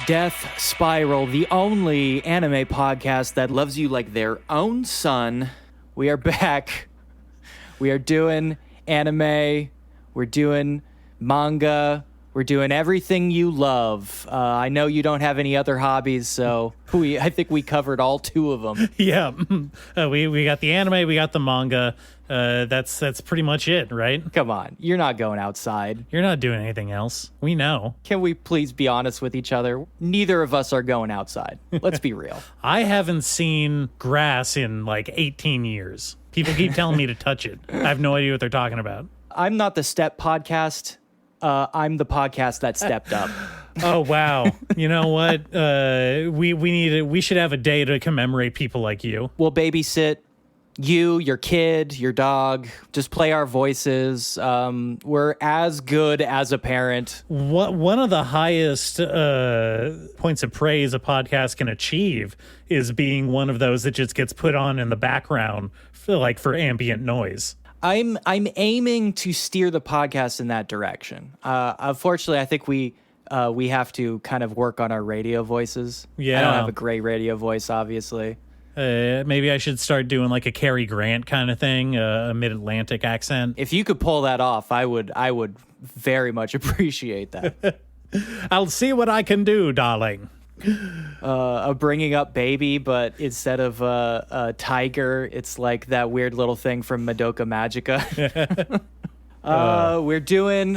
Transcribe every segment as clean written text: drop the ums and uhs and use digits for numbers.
Death Spiral, the only anime podcast that loves you like their own son. We are back. We are doing anime. We're doing manga. We're doing everything you love. I know you don't have any other hobbies, so I think we covered all two of them. Yeah, we got the anime, we got the manga. That's pretty much it, right? Come on, you're not going outside. You're not doing anything else. We know. Can we please be honest with each other? Neither of us are going outside. Let's be real. I haven't seen grass in like 18 years. People keep telling me to touch it. I have no idea what they're talking about. I'm not the Step Podcast. I'm the podcast that stepped up. Oh, wow. You know what? We should have a day to commemorate people like you. We'll babysit you, your kid, your dog. Just play our voices. We're as good as a parent. One of the highest points of praise a podcast can achieve is being one of those that just gets put on in the background for ambient noise. I'm aiming to steer the podcast in that direction. Unfortunately, I think we have to kind of work on our radio voices. Yeah. I don't have a great radio voice, obviously. Maybe I should start doing like a Cary Grant kind of thing, a mid-Atlantic accent. If you could pull that off, I would very much appreciate that. I'll see what I can do, darling. A bringing up baby, but instead of a tiger, it's like that weird little thing from Madoka Magica.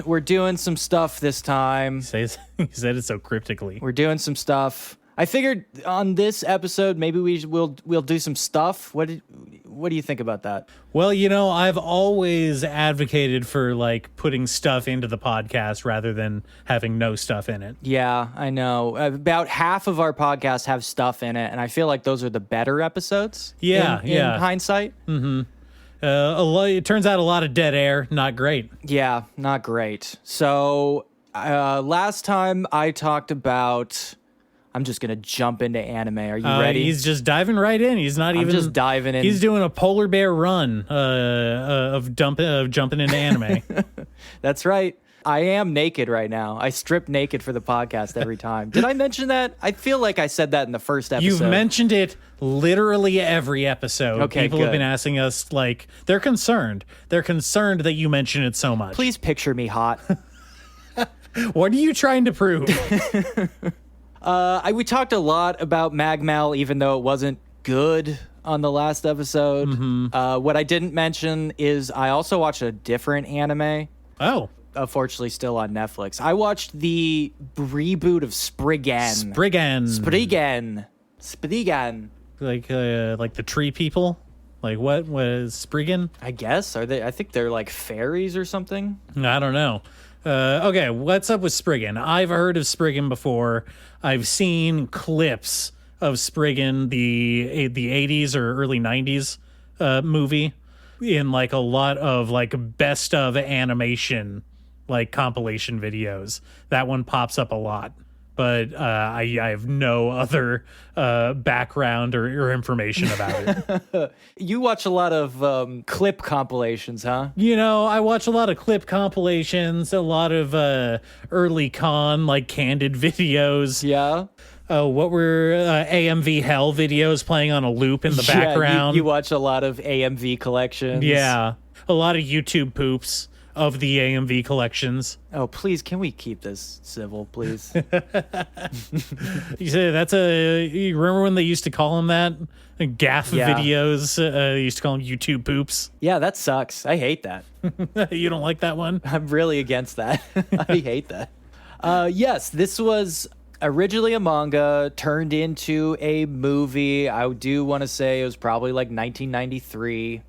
We're doing some stuff this time. He said it so cryptically. We're doing some stuff. I figured on this episode maybe we'll do some stuff. What do you think about that? Well, I've always advocated for like putting stuff into the podcast rather than having no stuff in it. Yeah, I know. About half of our podcasts have stuff in it, and I feel like those are the better episodes. Yeah, in hindsight. Mm-hmm. It turns out a lot of dead air, not great. Yeah, not great. So last time I talked about. I'm just going to jump into anime. Are you ready? He's just diving right in. He's not even just diving in. He's doing a polar bear run of jumping into anime. That's right. I am naked right now. I strip naked for the podcast every time. Did I mention that? I feel like I said that in the first episode. You've mentioned it literally every episode. Okay, People have been asking us, like, they're concerned. They're concerned that you mention it so much. Please picture me hot. What are you trying to prove? We talked a lot about Magmal, even though it wasn't good on the last episode. Mm-hmm. What I didn't mention is I also watched a different anime. Oh. Unfortunately, still on Netflix. I watched the reboot of Spriggan. Spriggan. Like the tree people? Like what was Spriggan? I guess. Are they? I think they're like fairies or something. I don't know. Okay, what's up with Spriggan? I've heard of Spriggan before. I've seen clips of Spriggan, the 80s or early 90s movie, in like a lot of like best of animation, like compilation videos. That one pops up a lot. But I have no other background or information about it. You watch a lot of clip compilations, huh? I watch a lot of clip compilations, a lot of early like candid videos. Yeah. What were AMV Hell videos playing on a loop in the background? You watch a lot of AMV collections. Yeah. A lot of YouTube poops of the AMV collections. Oh, please, can we keep this civil, please? You say you remember when they used to call them that? Gaff videos. They used to call them YouTube poops. Yeah, that sucks. I hate that. You don't like that one? I'm really against that. I hate that. Yes, this was originally a manga turned into a movie. I do want to say it was probably like 1993.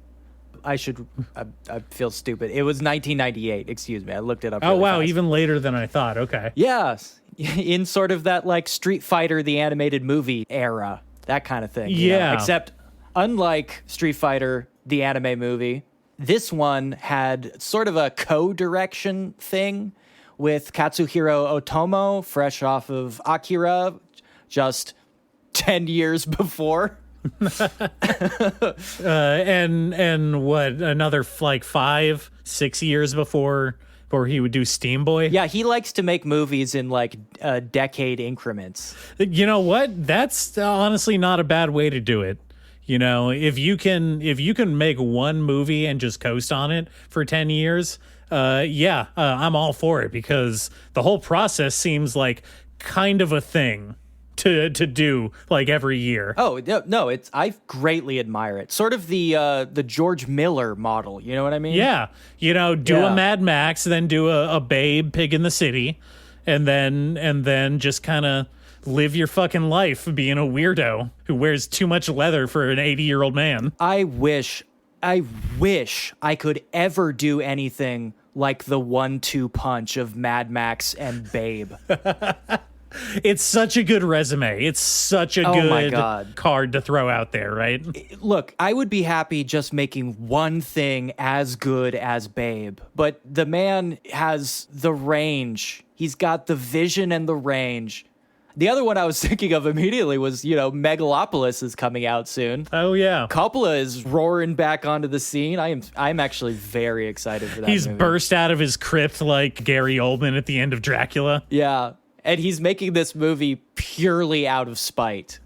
I feel stupid. It was 1998. Excuse me. I looked it up. Oh, wow. Fast. Even later than I thought. Okay. Yes. In sort of that like Street Fighter, the animated movie era, that kind of thing. Yeah. Except unlike Street Fighter, the anime movie, this one had sort of a co-direction thing with Katsuhiro Otomo, fresh off of Akira, just 10 years before. And what, another like 5-6 years before or he would do Steam Boy. Yeah, he likes to make movies in like decade increments. You know what? That's honestly not a bad way to do it. You know, if you can make one movie and just coast on it for 10 years, I'm all for it, because the whole process seems like kind of a thing to do like every year. Oh no, I greatly admire it. Sort of the George Miller model. You know what I mean? Yeah, do a Mad Max, then do a Babe, Pig in the City, and then just kind of live your fucking life being a weirdo who wears too much leather for an 80-year-old man. I wish I could ever do anything like the 1-2 punch of Mad Max and Babe. It's such a good resume. It's such a good card to throw out there, right? Look, I would be happy just making one thing as good as Babe, but the man has the range. He's got the vision and the range. The other one I was thinking of immediately was, Megalopolis is coming out soon. Oh, yeah. Coppola is roaring back onto the scene. I'm actually very excited for that He's movie. burst out of his crypt like Gary Oldman at the end of Dracula. Yeah. And he's making this movie purely out of spite.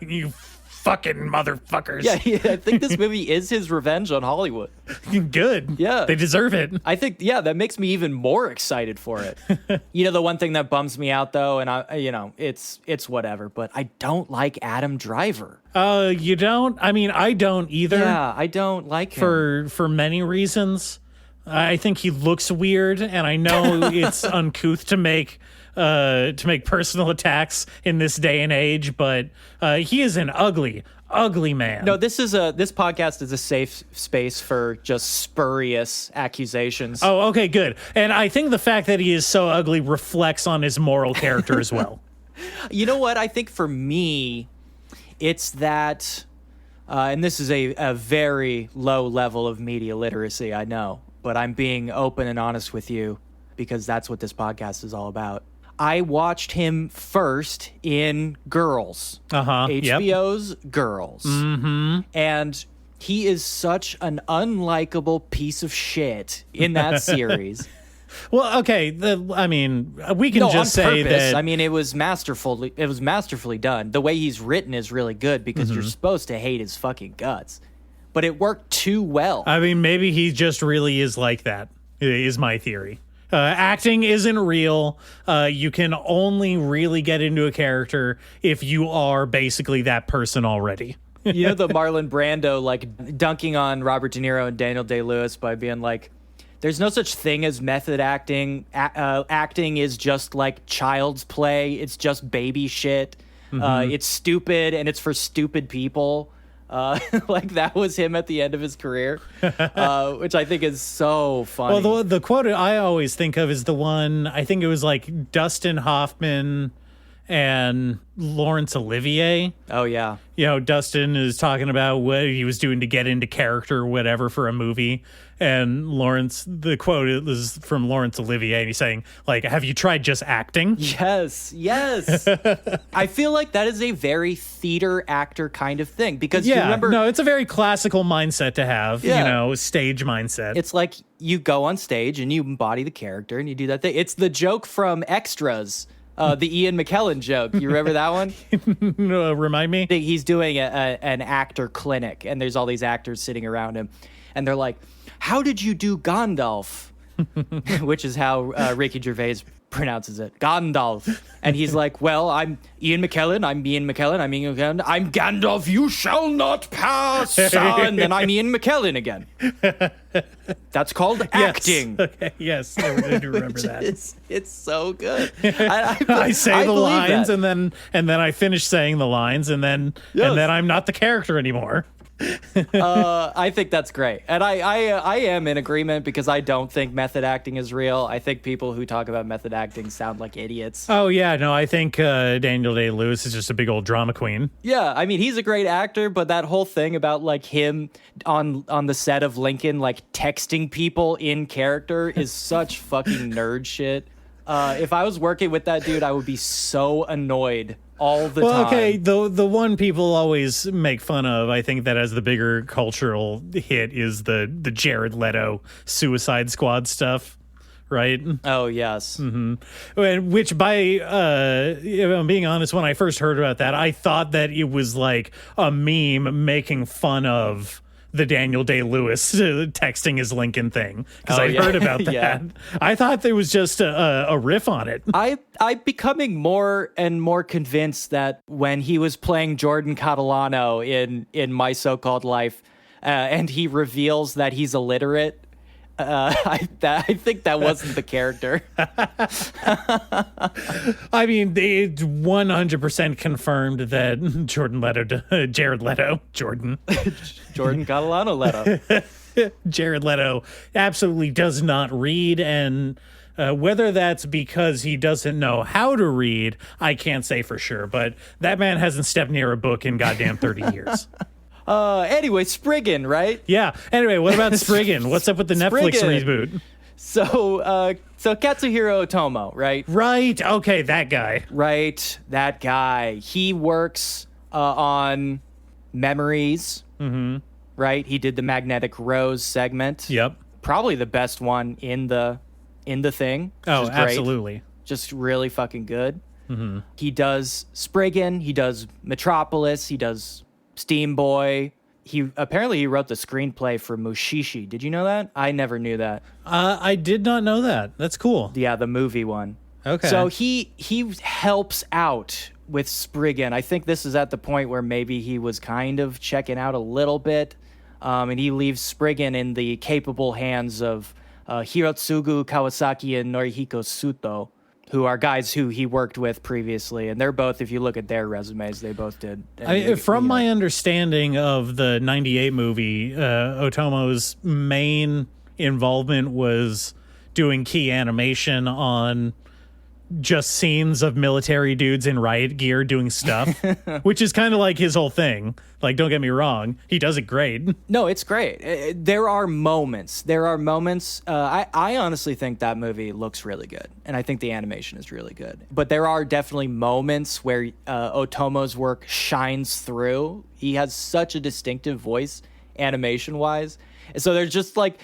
You fucking motherfuckers. Yeah, I think this movie is his revenge on Hollywood. Good. Yeah. They deserve it. I think, that makes me even more excited for it. The one thing that bums me out, though, and it's whatever, but I don't like Adam Driver. You don't? I mean, I don't either. Yeah, I don't like him. For many reasons. I think he looks weird, and I know it's uncouth to make personal attacks in this day and age, but he is an ugly man. No, this podcast is a safe space for just spurious accusations. Oh, okay, good. And I think the fact that he is so ugly reflects on his moral character as well. You know what? I think for me, it's that, and this is a very low level of media literacy, I know, but I'm being open and honest with you because that's what this podcast is all about. I watched him first in Girls, HBO's Girls, and he is such an unlikable piece of shit in that series. Well, okay, we can just on say purpose. that. I mean, it was masterfully done. The way he's written is really good because you're supposed to hate his fucking guts, but it worked too well. I mean, maybe he just really is like that. Is my theory. Acting isn't real. You can only really get into a character if you are basically that person already. The Marlon Brando, like, dunking on Robert De Niro and Daniel Day-Lewis by being like, there's no such thing as method acting. Acting is just like child's play. It's just baby shit. It's stupid, and it's for stupid people. Like, that was him at the end of his career, which I think is so funny. Well, the quote I always think of is the one, I think it was like Dustin Hoffman and Laurence Olivier. Oh, yeah. Dustin is talking about what he was doing to get into character or whatever for a movie. And the quote was from Laurence Olivier, and he's saying, like, have you tried just acting? Yes. I feel like that is a very theater actor kind of thing, because you remember... No, it's a very classical mindset to have, stage mindset. It's like you go on stage and you embody the character and you do that thing. It's the joke from Extras, the Ian McKellen joke. You remember that one? Remind me? He's doing an actor clinic, and there's all these actors sitting around him, and they're like, how did you do Gandalf? Which is how Ricky Gervais pronounces it. Gandalf. And he's like, well, I'm Ian McKellen. I'm Gandalf. You shall not pass. And then I'm Ian McKellen again. That's called acting. Okay. Yes. I do remember that. It's so good. I say the lines that. and then I finish saying the lines and then I'm not the character anymore. I think that's great, and I am in agreement, because I don't think method acting is real. I think people who talk about method acting sound like idiots. Oh yeah, no, I think Daniel Day-Lewis is just a big old drama queen. Yeah, I mean, he's a great actor, but that whole thing about like him on the set of Lincoln, like texting people in character, is such fucking nerd shit. If I was working with that dude, I would be so annoyed all the time. Well, okay, the one people always make fun of, I think that as the bigger cultural hit, is the Jared Leto Suicide Squad stuff, right? Oh, yes. Which, by if I'm being honest, when I first heard about that, I thought that it was like a meme making fun of the Daniel Day-Lewis texting his Lincoln thing, because I heard about that. Yeah. I thought there was just a riff on it. I'm becoming more and more convinced that when he was playing Jordan Catalano in My So-Called Life, and he reveals that he's illiterate, I think that wasn't the character. I mean, they 100% confirmed that Jordan Catalano Leto. Jared Leto absolutely does not read, and whether that's because he doesn't know how to read, I can't say for sure, but that man hasn't stepped near a book in goddamn 30 years. Anyway, Spriggan, right? Yeah. Anyway, what about Spriggan? What's up with the Netflix Spriggan. reboot? So Katsuhiro Otomo, right? Right. Okay, that guy. Right, that guy. He works on Memories. Right? He did the Magnetic Rose segment. Yep. Probably the best one in the thing. Oh, which is great. absolutely. Just really fucking good. He does Spriggan. He does Metropolis. He does Steam Boy. He wrote the screenplay for Mushishi. Did you know that? I never knew that. I did not know that. That's cool. Yeah, the movie one. Okay. So he helps out with Spriggan. I think this is at the point where maybe he was kind of checking out a little bit, and he leaves Spriggan in the capable hands of Hirotsugu Kawasaki and Norihiko Suto, who are guys who he worked with previously. And they're both, if you look at their resumes, they both did. From my understanding of the 98 movie, Otomo's main involvement was doing key animation on just scenes of military dudes in riot gear doing stuff, which is kind of like his whole thing. Like, don't get me wrong, he does it great. No, it's great. There are moments. I honestly think that movie looks really good, and I think the animation is really good. But there are definitely moments where Otomo's work shines through. He has such a distinctive voice, animation-wise. And so there's just like,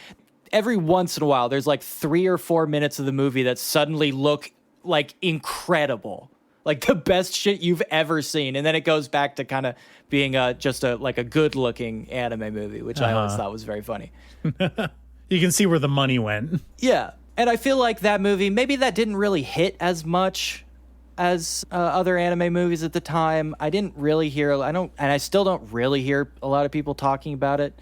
every once in a while, there's like 3 or 4 minutes of the movie that suddenly look like incredible, like the best shit you've ever seen, and then it goes back to kind of being just a good looking anime movie, which I always thought was very funny. You can see where the money went. Yeah, and I feel like that movie, maybe that didn't really hit as much as other anime movies at the time. I didn't really hear, and I still don't really hear a lot of people talking about it.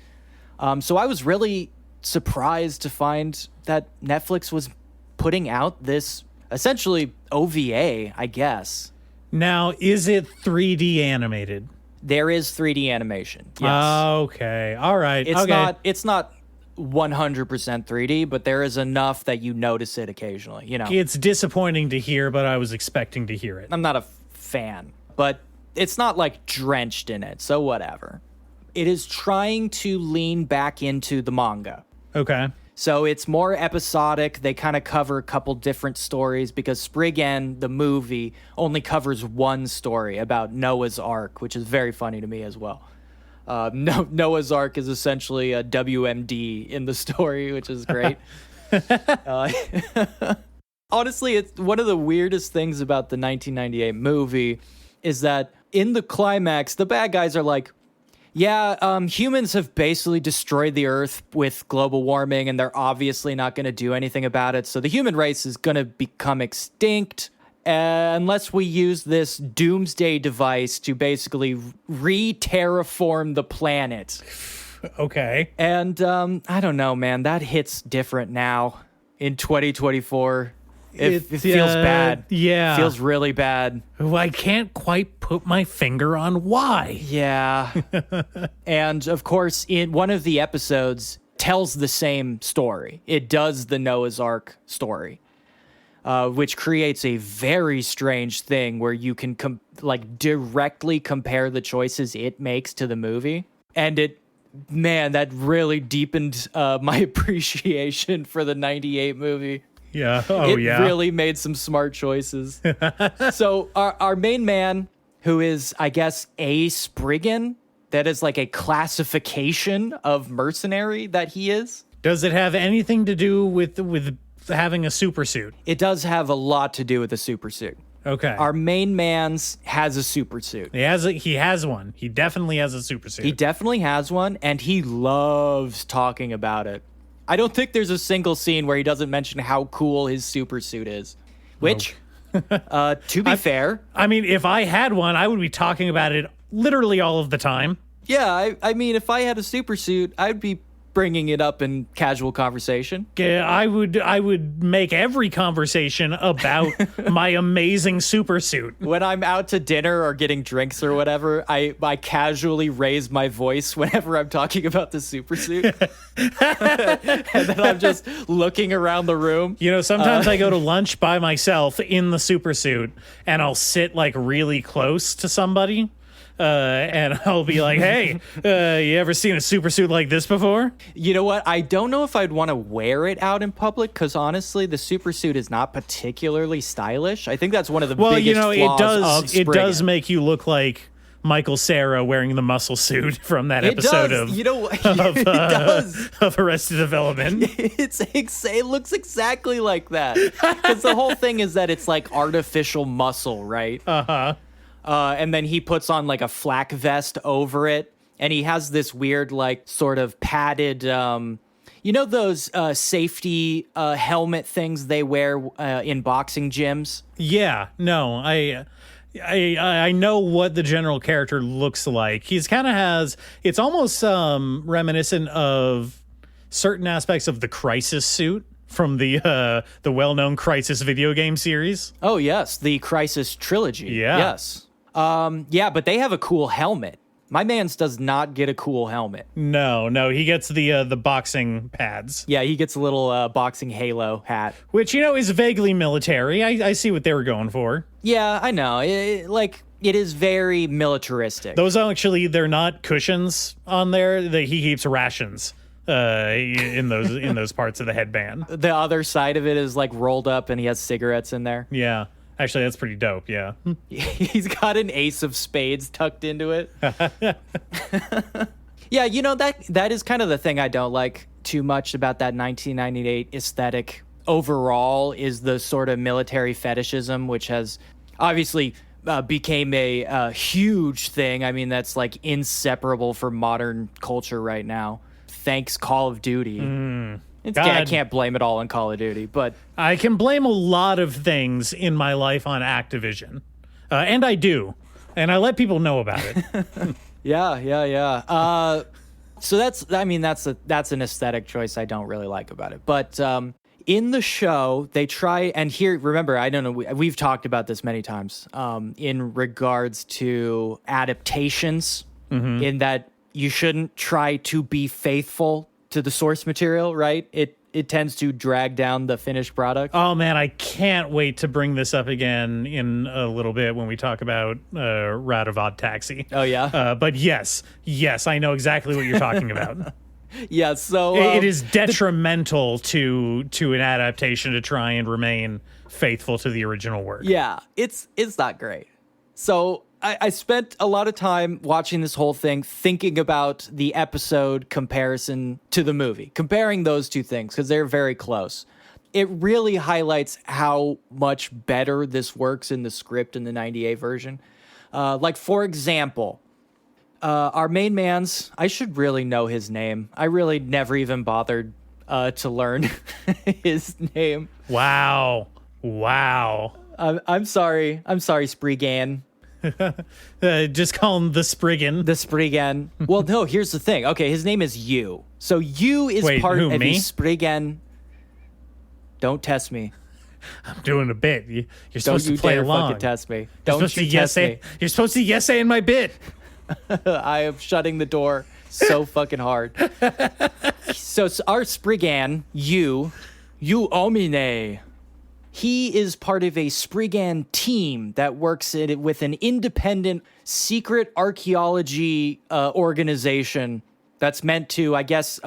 So I was really surprised to find that Netflix was putting out this essentially OVA, I guess. Now, is it 3D animated? There is 3D animation. Yes. Okay. All right. It's not 100% 3D, but there is enough that you notice it occasionally, you know. It's disappointing to hear, but I was expecting to hear it. I'm not a fan, but it's not like drenched in it, so whatever. It is trying to lean back into the manga. Okay. So it's more episodic. They kind of cover a couple different stories because Spriggan, the movie, only covers one story about Noah's Ark, which is very funny to me as well. Noah's Ark is essentially a WMD in the story, which is great. Honestly, it's one of the weirdest things about the 1998 movie is that in the climax, the bad guys are like, yeah, humans have basically destroyed the Earth with global warming, and they're obviously not going to do anything about it. So the human race is going to become extinct unless we use this doomsday device to basically re-terraform the planet. Okay. And I don't know, man. That hits different now in 2024. It feels bad. Yeah. It feels really bad. I can't quite put my finger on why. Yeah. And of course, in one of the episodes tells the same story. It does the Noah's Ark story, which creates a very strange thing where you can directly compare the choices it makes to the movie. And that really deepened my appreciation for the 98 movie. Yeah. It really made some smart choices. So our main man, who is, I guess, a Spriggan, that is like a classification of mercenary that he is. Does it have anything to do with having a super suit? It does have a lot to do with the super suit. Okay. Our main man's has a super suit. He has one. He definitely has a super suit. He definitely has one, and he loves talking about it. I don't think there's a single scene where he doesn't mention how cool his super suit is. Which, to be fair... I mean, if I had one, I would be talking about it literally all of the time. Yeah, I mean, if I had a super suit, I'd be bringing it up in casual conversation. I would make every conversation about my amazing super suit. When I'm out to dinner or getting drinks or whatever, I casually raise my voice whenever I'm talking about the super suit. And then I'm just looking around the room. You know, sometimes I go to lunch by myself in the super suit, and I'll sit like really close to somebody. And I'll be like, hey, you ever seen a super suit like this before? You know what? I don't know if I'd want to wear it out in public because honestly, the super suit is not particularly stylish. I think that's one of the biggest flaws of Spriggan. It does make you look like Michael Cera wearing the muscle suit from that episode of it does. Of Arrested Development. It looks exactly like that because the whole thing is that it's like artificial muscle, right? And then he puts on like a flak vest over it, and he has this weird like sort of padded, you know those safety helmet things they wear in boxing gyms? Yeah, no, I know what the general character looks like. He's kind of has, it's almost reminiscent of certain aspects of the Crisis suit from the well-known Crisis video game series. Oh yes, the Crisis trilogy. Yeah. Yes. Yeah, but they have a cool helmet. My man's does not get a cool helmet. No, he gets the boxing pads. Yeah, he gets a little boxing halo hat. Which, you know, is vaguely military. I see what they were going for. Yeah, I know. It is very militaristic. Those actually, they're not cushions on there. He keeps rations in those parts of the headband. The other side of it is like rolled up and he has cigarettes in there. Yeah. Actually, that's pretty dope, yeah. He's got an ace of spades tucked into it. Yeah, you know, that is kind of the thing I don't like too much about that 1998 aesthetic overall is the sort of military fetishism, which has obviously became a huge thing. I mean, that's like inseparable for modern culture right now. Thanks Call of Duty. I can't blame it all on Call of Duty, but... I can blame a lot of things in my life on Activision. And I do. And I let people know about it. Yeah. So that's an aesthetic choice I don't really like about it. But in the show, they try... And here, remember, I don't know, we've talked about this many times in regards to adaptations, in that you shouldn't try to be faithful to the source material, right? It tends to drag down the finished product. Oh man, I can't wait to bring this up again in a little bit when we talk about Rat of Odd Taxi. Oh yeah? But yes, I know exactly what you're talking about. Yeah, so... it is detrimental to an adaptation to try and remain faithful to the original work. Yeah, it's not great. So... I spent a lot of time watching this whole thing thinking about the episode comparison to the movie, comparing those two things because they're very close. It really highlights how much better this works in the script in the 98 version. Like, for example, our main man's, I should really know his name. I really never even bothered to learn his name. Wow. I'm sorry, Spriggan. Just call him the Spriggan. The Spriggan. Well, no, here's the thing. Okay, his name is Yu. So Yu is part of me? a Spriggan. Don't test me. I'm doing a bit. You're supposed to play along. Fucking test me. Don't you test me. You're supposed to yes-ay in my bit. I am shutting the door so fucking hard. So our Spriggan, Yu Omine. He is part of a Spriggan team that works with an independent secret archaeology organization that's meant to, I guess,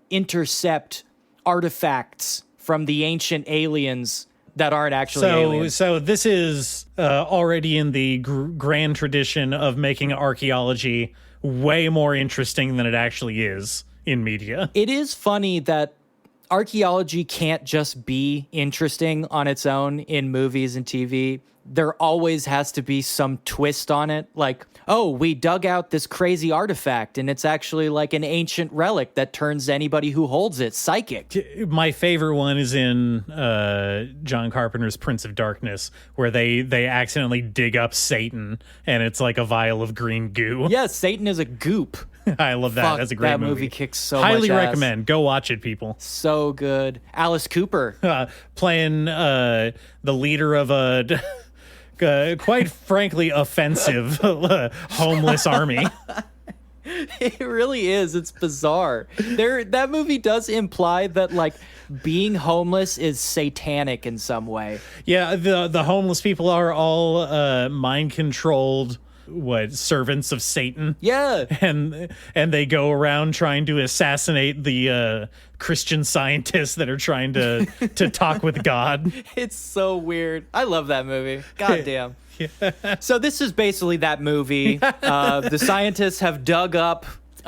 intercept artifacts from the ancient aliens that aren't actually aliens. So this is already in the grand tradition of making archaeology way more interesting than it actually is in media. It is funny that archaeology can't just be interesting on its own in movies and TV. There always has to be some twist on it. Like, oh, we dug out this crazy artifact and it's actually like an ancient relic that turns anybody who holds it psychic. My favorite one is in John Carpenter's Prince of Darkness, where they accidentally dig up Satan and it's like a vial of green goo. Yeah, Satan is a goop. I love that. Fuck, That's a great that movie. Kicks so Highly much ass. recommend. Go watch it, people. So good. Alice Cooper. Playing the leader of a quite frankly offensive homeless army. It really is. It's bizarre. That movie does imply that like being homeless is satanic in some way. Yeah, the homeless people are all mind controlled servants of Satan. Yeah. And they go around trying to assassinate the Christian scientists that are trying to talk with God. It's so weird. I love that movie. God damn. Yeah. So this is basically that movie. The scientists have dug up. It's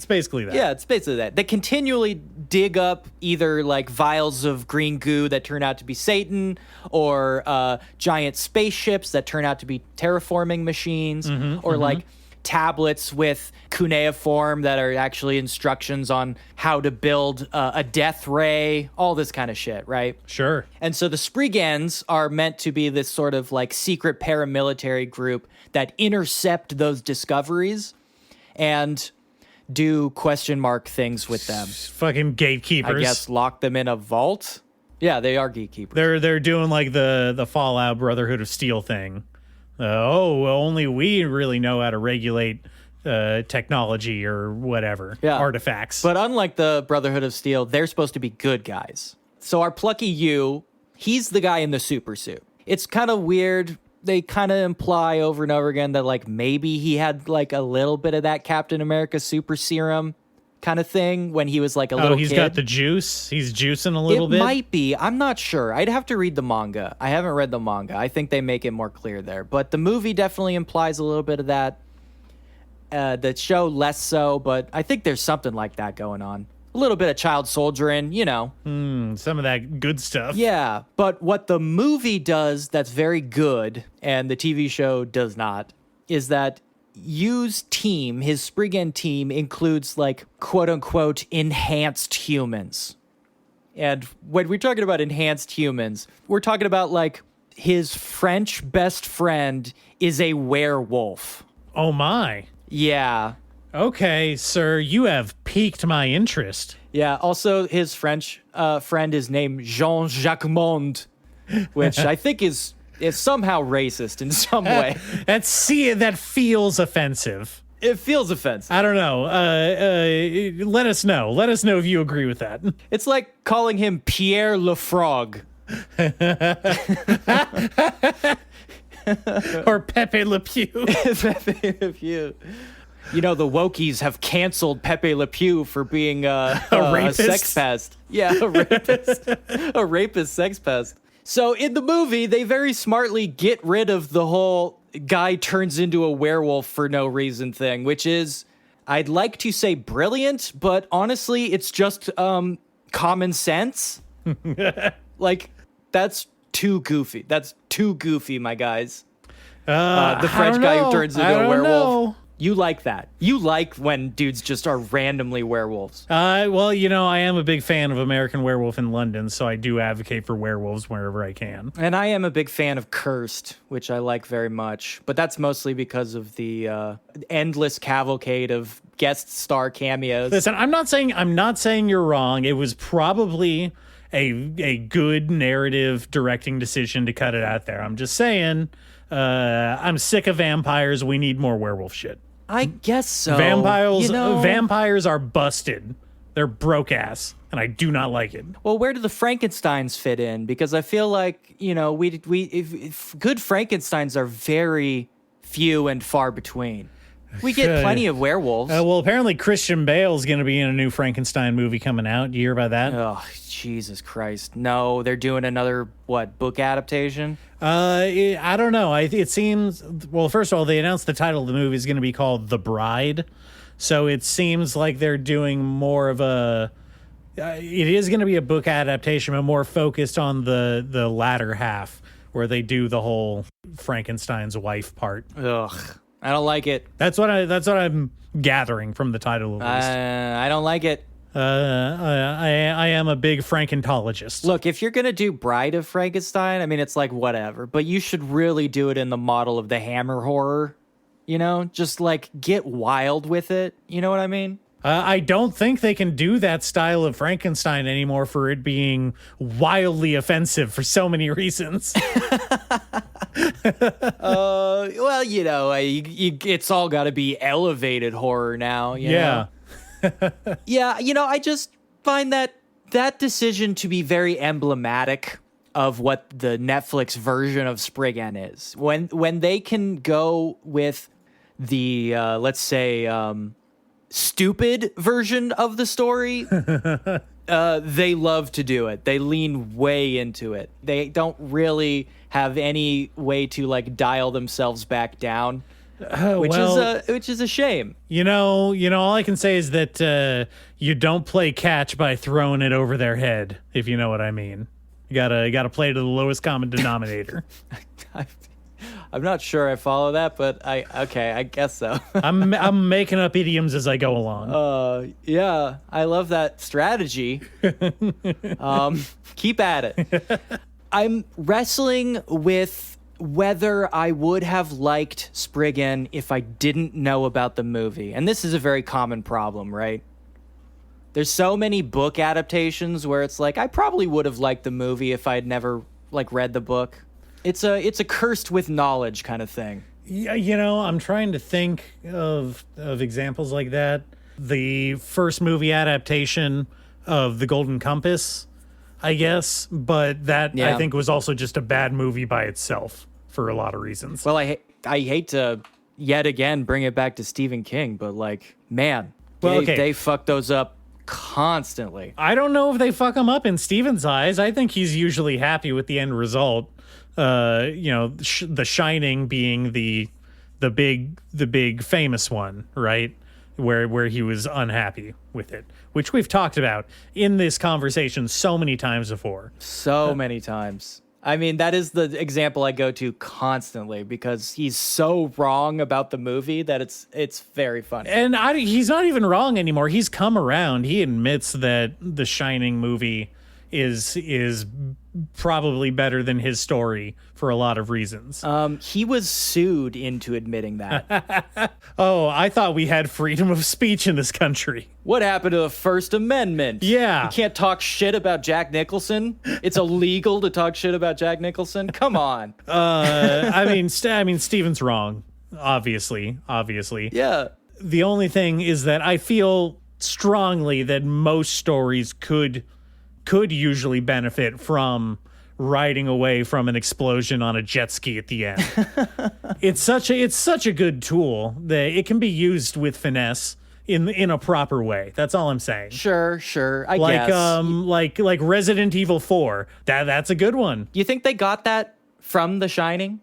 basically that. Yeah, it's basically that. They continually dig up either like vials of green goo that turn out to be Satan, or giant spaceships that turn out to be terraforming machines, or like tablets with cuneiform that are actually instructions on how to build a death ray, all this kind of shit, right? Sure. And so the Spriggans are meant to be this sort of like secret paramilitary group that intercept those discoveries and do question mark things with them. Fucking gatekeepers. I guess lock them in a vault. Yeah, they are gatekeepers. They're doing like the Fallout Brotherhood of Steel thing. Only we really know how to regulate technology or whatever, artifacts. But unlike the Brotherhood of Steel, they're supposed to be good guys. So our plucky you, he's the guy in the super suit. It's kind of weird. They kind of imply over and over again that like maybe he had like a little bit of that Captain America super serum kind of thing when he was like a little kid. He's got the juice. He's juicing a little bit. It might be. I'm not sure. I'd have to read the manga. I haven't read the manga. I think they make it more clear there. But the movie definitely implies a little bit of that. The show less so, but I think there's something like that going on. A little bit of child soldiering, you know. Some of that good stuff. Yeah, but what the movie does that's very good, and the TV show does not, is that Yu's team, his Spriggan team, includes like quote-unquote enhanced humans. And when we're talking about enhanced humans, we're talking about like his French best friend is a werewolf. Oh my. Yeah. Okay, sir, you have piqued my interest. Yeah, also his French friend is named Jean-Jacques Monde, which I think is somehow racist in some way. That feels offensive. It feels offensive. I don't know. Let us know. Let us know if you agree with that. It's like calling him Pierre Le Frog. Or Pepe Le Pew. Pepe Le Pew. You know, the wokies have canceled Pepe Le Pew for being a rapist? sex pest. Yeah, a rapist. A rapist sex pest. So in the movie, they very smartly get rid of the whole guy turns into a werewolf for no reason thing, which is, I'd like to say brilliant, but honestly, it's just common sense. Like, that's too goofy. That's too goofy, my guys. The French guy who turns into a werewolf. You like that. You like when dudes just are randomly werewolves. Well, you know, I am a big fan of American Werewolf in London, so I do advocate for werewolves wherever I can. And I am a big fan of Cursed, which I like very much. But that's mostly because of the endless cavalcade of guest star cameos. Listen, I'm not saying you're wrong. It was probably a good narrative directing decision to cut it out there. I'm just saying, I'm sick of vampires. We need more werewolf shit. I guess so. Vampires are busted. They're broke ass, and I do not like it. Well, where do the Frankensteins fit in? Because I feel like, you know, if good Frankensteins are very few and far between. We get plenty of werewolves. Well, apparently Christian Bale's going to be in a new Frankenstein movie coming out. You hear about that? Oh, Jesus Christ. No, they're doing another, book adaptation? I don't know. It seems, well, first of all, they announced the title of the movie is going to be called The Bride. So it seems like they're doing more of a it is going to be a book adaptation, but more focused on the latter half, where they do the whole Frankenstein's wife part. Ugh, I don't like it. That's what I'm gathering from the title, at least. I don't like it. I am a big Frankentologist. Look, if you're going to do Bride of Frankenstein, I mean, it's like whatever, but you should really do it in the model of the Hammer horror, you know? Just like get wild with it. You know what I mean? I don't think they can do that style of Frankenstein anymore for it being wildly offensive for so many reasons. Well, you know, it's all got to be elevated horror now. You know? Yeah, you know, I just find that decision to be very emblematic of what the Netflix version of Spriggan is. When they can go with the, let's say, stupid version of the story, they love to do it. They lean way into it. They don't really have any way to like dial themselves back down. Which is a shame. You know, all I can say is that you don't play catch by throwing it over their head, if you know what I mean. You gotta play to the lowest common denominator. I'm not sure I follow that, but I guess so. I'm making up idioms as I go along. Yeah, I love that strategy. Keep at it. I'm wrestling with whether I would have liked Spriggan if I didn't know about the movie. And this is a very common problem, right? There's so many book adaptations where it's like, I probably would have liked the movie if I'd never like read the book. It's a cursed with knowledge kind of thing. Yeah, you know, I'm trying to think of examples like that. The first movie adaptation of The Golden Compass, I guess, but that I think was also just a bad movie by itself for a lot of reasons. Well, I hate to yet again bring it back to Stephen King, but like, man, they fuck those up constantly. I don't know if they fuck him up in Stephen's eyes. I think he's usually happy with the end result. You know, The Shining being the big famous one, right? Where he was unhappy with it, which we've talked about in this conversation so many times before. So many times. I mean, that is the example I go to constantly because he's so wrong about the movie that it's very funny. And he's not even wrong anymore. He's come around. He admits that the Shining movie is probably better than his story for a lot of reasons. He was sued into admitting that. Oh, I thought we had freedom of speech in this country. What happened to the First Amendment? Yeah. You can't talk shit about Jack Nicholson? It's illegal to talk shit about Jack Nicholson? Come on. I mean, Steven's wrong, obviously. Yeah. The only thing is that I feel strongly that most stories could usually benefit from riding away from an explosion on a jet ski at the end. It's such a good tool that it can be used with finesse in a proper way. That's all I'm saying. Sure. I guess. Like Resident Evil 4. That's a good one. You think they got that from The Shining?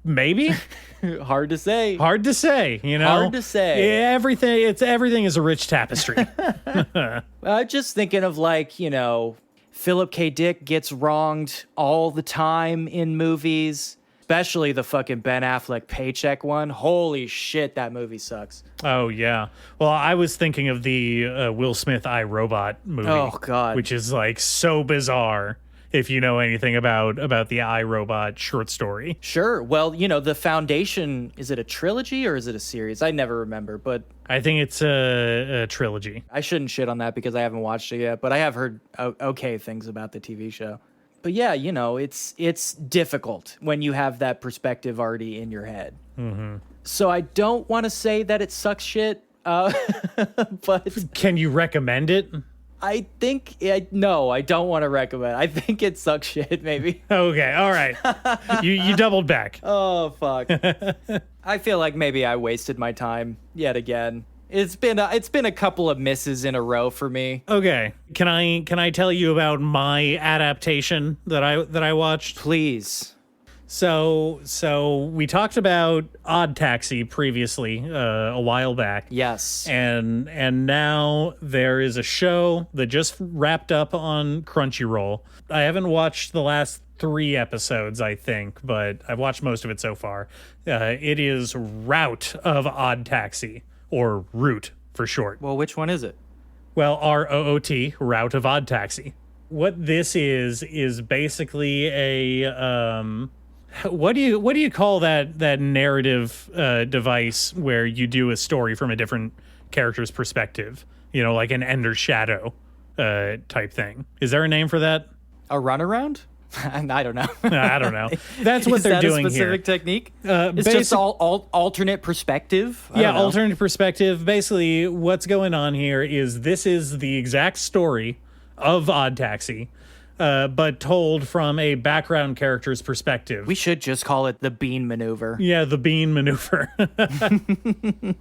Maybe. Hard to say. You know. Hard to say. Yeah, everything is a rich tapestry. I'm just thinking of like, you know, Philip K. Dick gets wronged all the time in movies, especially the fucking Ben Affleck Paycheck one. Holy shit, that movie sucks. Oh yeah. Well, I was thinking of the Will Smith I, Robot movie. Oh god. Which is like so bizarre. If you know anything about the I, Robot short story. Sure. Well, you know, The Foundation, is it a trilogy or is it a series? I never remember, but I think it's a trilogy. I shouldn't shit on that because I haven't watched it yet, but I have heard okay things about the TV show. But yeah, you know, it's difficult when you have that perspective already in your head. Mm-hmm. So I don't want to say that it sucks shit, but... Can you recommend it? I think no, I don't want to recommend. I think it sucks shit, maybe. Okay, all right. You doubled back. Oh fuck. I feel like maybe I wasted my time yet again. It's been a couple of misses in a row for me. Okay. Can I tell you about my adaptation that I watched? Please. So we talked about Odd Taxi previously, a while back. Yes. And now there is a show that just wrapped up on Crunchyroll. I haven't watched the last 3 episodes, I think, but I've watched most of it so far. It is Route of Odd Taxi, or Root for short. Well, which one is it? Well, ROOT, Route of Odd Taxi. What this is basically a what do you call that narrative device where you do a story from a different character's perspective? You know, like an Ender's Shadow type thing. Is there a name for that? A runaround? I don't know. I don't know. That's what they're doing here. Is that a specific technique? It's just alternate perspective? I don't know. Alternate perspective. Basically, what's going on here is this is the exact story of Odd Taxi, but told from a background character's perspective. We should just call it the bean maneuver. Yeah, the bean maneuver. The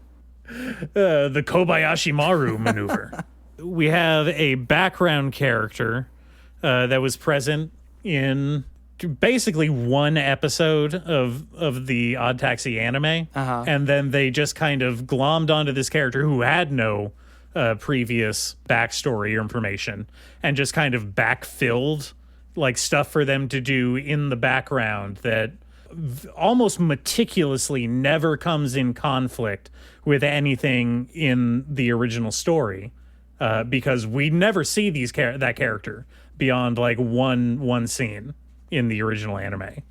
Kobayashi Maru maneuver. We have a background character that was present in basically one episode of the Odd Taxi anime, and then they just kind of glommed onto this character who had no previous backstory or information, and just kind of backfilled like stuff for them to do in the background that almost meticulously never comes in conflict with anything in the original story, because we never see that character beyond like one scene in the original anime.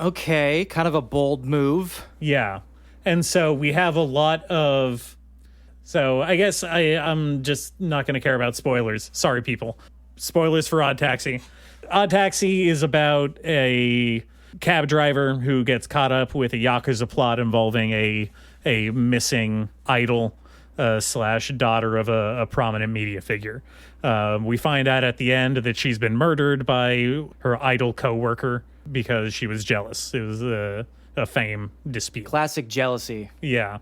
Okay, kind of a bold move. Yeah. And so we have a lot of... So I guess I'm just not going to care about spoilers. Sorry, people. Spoilers for Odd Taxi. Odd Taxi is about a cab driver who gets caught up with a Yakuza plot involving a missing idol slash daughter of a prominent media figure. We find out at the end that she's been murdered by her idol co-worker because she was jealous. It was a fame dispute. Classic jealousy. Yeah.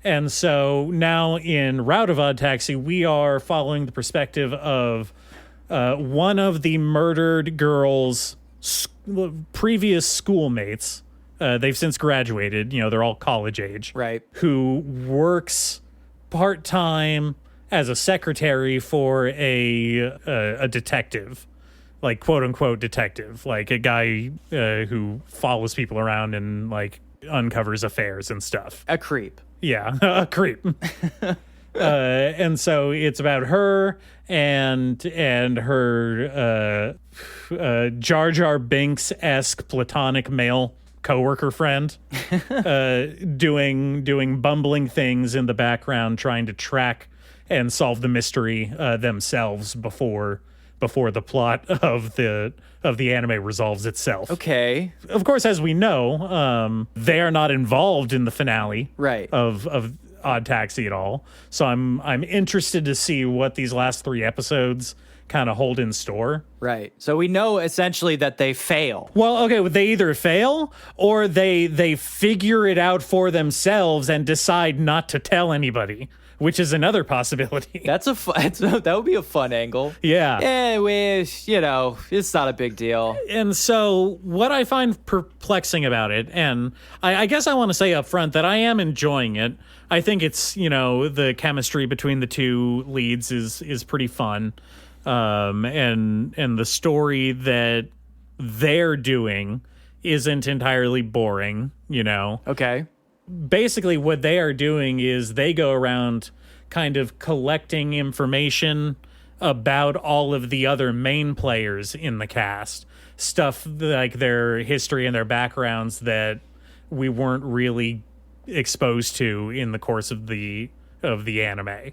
And so now in Route of Odd Taxi, we are following the perspective of one of the murdered girl's previous schoolmates. They've since graduated. You know, they're all college age. Right. Who works part-time as a secretary for a detective, like quote-unquote detective, like a guy who follows people around and like uncovers affairs and stuff. A creep. Yeah, a creep. And so it's about her and her Jar Jar Binks-esque platonic male coworker friend doing bumbling things in the background, trying to track and solve the mystery themselves before the plot of the anime resolves itself. Okay. Of course, as we know, they are not involved in the finale right. of Odd Taxi at all. So I'm interested to see what these last 3 episodes kind of hold in store. Right. So we know essentially that they fail. Well, okay, they either fail or they figure it out for themselves and decide not to tell anybody, which is another possibility. That would be a fun angle. Yeah. It's not a big deal. And so what I find perplexing about it, and I guess I want to say up front that I am enjoying it. I think it's, the chemistry between the two leads is pretty fun. And the story that they're doing isn't entirely boring, Okay. Basically what they are doing is they go around kind of collecting information about all of the other main players in the cast. Stuff like their history and their backgrounds that we weren't really exposed to in the course of the anime.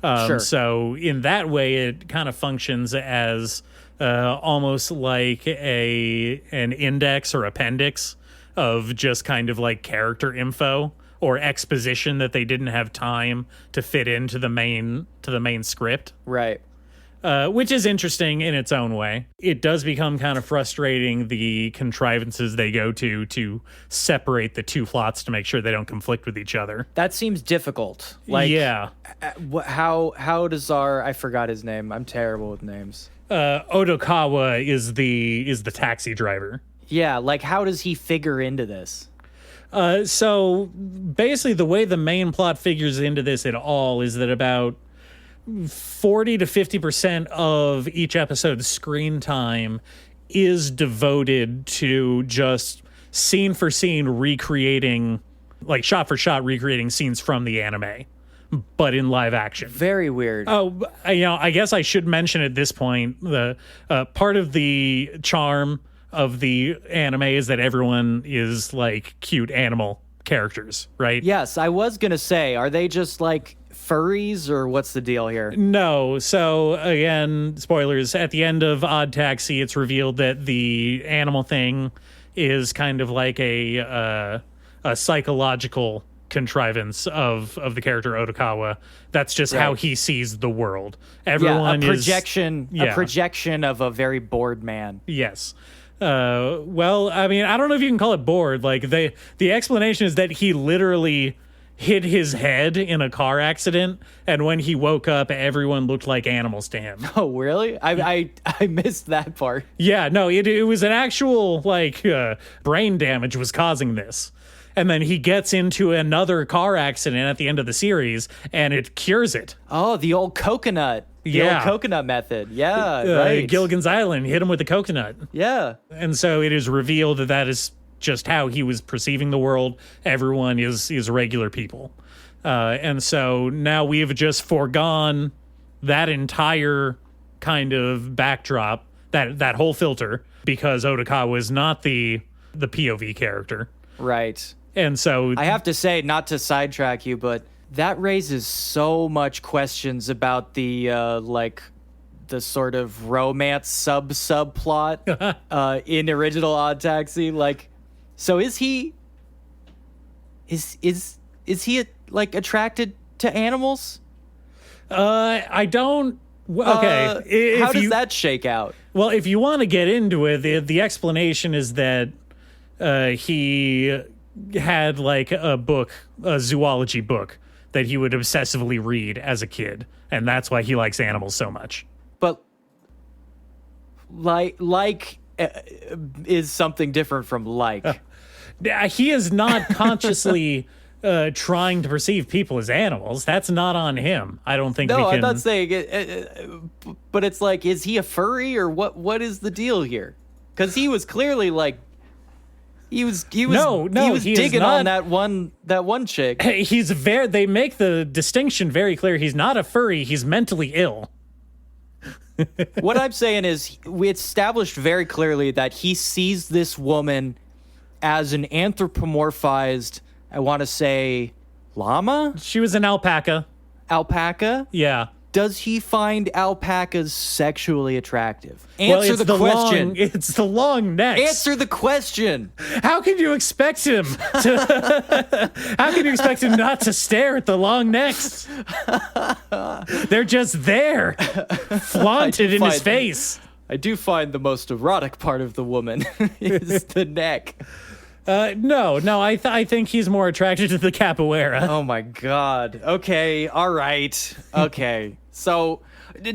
Sure. So in that way, it kind of functions as almost like an index or appendix of just kind of like character info or exposition that they didn't have time to fit into the main script. Right. Which is interesting in its own way. It does become kind of frustrating, the contrivances they go to separate the two plots to make sure they don't conflict with each other. That seems difficult. Yeah. How does I forgot his name. I'm terrible with names. Odokawa is the taxi driver. Yeah, like how does he figure into this? So basically the way the main plot figures into this at all is that about 40 to 50% of each episode's screen time is devoted to just scene for scene recreating, like shot for shot recreating scenes from the anime, but in live action. Very weird. Oh, I guess I should mention at this point, the part of the charm of the anime is that everyone is like cute animal characters, right? Yes, I was going to say, are they just like furries or what's the deal here? No. So again, spoilers, at the end of Odd Taxi, it's revealed that the animal thing is kind of like a psychological contrivance of the character Otokawa. That's just how he sees the world. Everyone a projection of a very bored man. Yes. Well, I mean, I don't know if you can call it bored. Like the explanation is that he literally hit his head in a car accident, and when he woke up, everyone looked like animals to him. Oh, really? I missed that part. Yeah, no, it was an actual brain damage was causing this. And then he gets into another car accident at the end of the series, and it cures it. Oh, the old coconut. The old coconut method. Yeah, right. Gilligan's Island hit him with the coconut. Yeah. And so it is revealed that that is just how he was perceiving the world. Everyone is regular people. And so now we've just foregone that entire kind of backdrop, that whole filter, because Otokawa is not the POV character. Right. And so I have to say, not to sidetrack you, but that raises so much questions about the the sort of romance subplot in original Odd Taxi. Like, so is he like attracted to animals? I don't. Okay, how does that shake out? Well, if you want to get into it, the explanation is that he had like a zoology book that he would obsessively read as a kid, and that's why he likes animals so much. But like is something different from like. He is not consciously trying to perceive people as animals. That's not on him. I don't think. No, I'm not saying it, but it's like, is he a furry or what? What is the deal here? Because he was clearly like. He was digging on that one chick. They make the distinction very clear. He's not a furry. He's mentally ill. What I'm saying is, we established very clearly that he sees this woman as an anthropomorphized, I want to say, llama? She was an alpaca. Alpaca? Yeah. Does he find alpacas sexually attractive? Answer the question. It's the long necks. Answer the question. How can you expect him to? How can you expect him not to stare at the long necks? They're just there, flaunted in his face. I do find the most erotic part of the woman is the neck. No, I think he's more attracted to the capoeira. Oh my God. Okay. All right. Okay. So,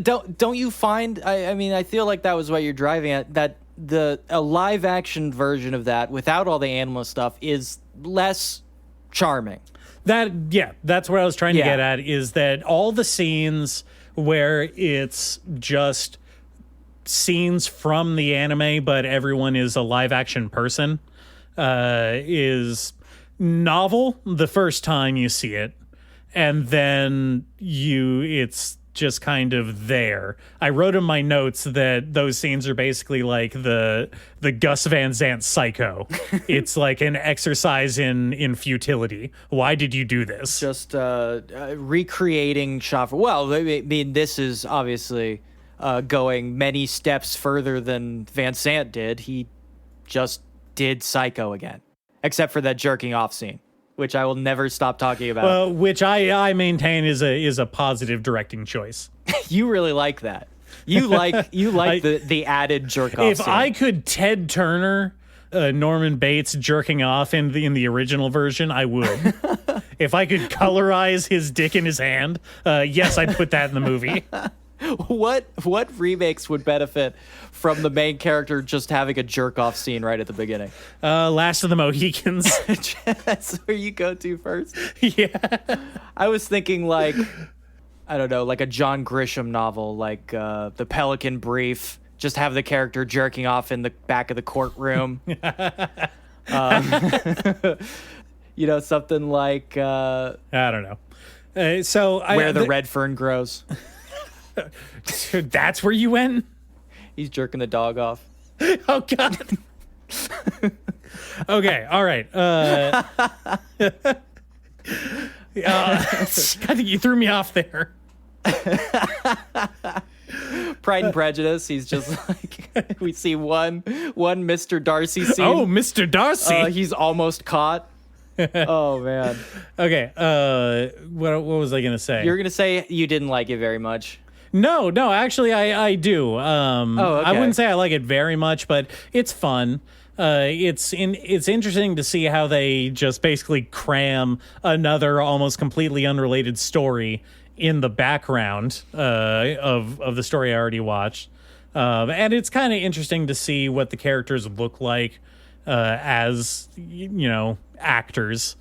don't you find? I mean, I feel like that was what you're driving at. That a live action version of that, without all the animal stuff, is less charming. That's what I was trying to get at. Is that all the scenes where it's just scenes from the anime, but everyone is a live action person, is novel the first time you see it, and then it's just kind of there. I wrote in my notes that those scenes are basically like the Gus Van Sant Psycho. It's like an exercise in futility. Why did you do this? Just recreating shot for. Well, I mean, this is obviously going many steps further than Van Sant did. He just did Psycho again, except for that jerking off scene, which I will never stop talking about. Which I maintain is a positive directing choice. You really like that. You like the added jerk off. If scene. I could Ted Turner Norman Bates jerking off in the original version, I would. If I could colorize his dick in his hand, yes, I'd put that in the movie. What remakes would benefit from the main character just having a jerk-off scene right at the beginning? Last of the Mohicans. That's where you go to first? Yeah. I was thinking like, I don't know, like a John Grisham novel, like The Pelican Brief. Just have the character jerking off in the back of the courtroom. Something like... I don't know. Where the red fern grows. That's where you went? He's jerking the dog off. Oh, God. Okay, all right. I think you threw me off there. Pride and Prejudice. He's just like, we see one Mr. Darcy scene. Oh, Mr. Darcy. He's almost caught. Oh, man. Okay, what was I going to say? You're going to say you didn't like it very much. No, actually, I do. Okay. I wouldn't say I like it very much, but it's fun. It's interesting to see how they just basically cram another almost completely unrelated story in the background of the story I already watched. And it's kind of interesting to see what the characters look like as, actors,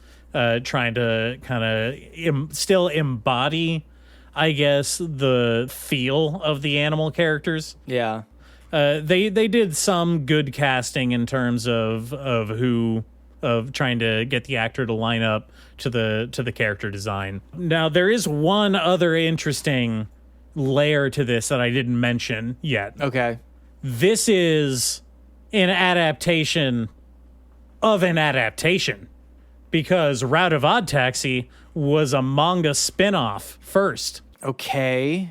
trying to kind of still embody, I guess, the feel of the animal characters. Yeah. They did some good casting in terms of trying to get the actor to line up to the character design. Now, there is one other interesting layer to this that I didn't mention yet. Okay. This is an adaptation of an adaptation, because Route of Odd Taxi was a manga spin-off first. Okay.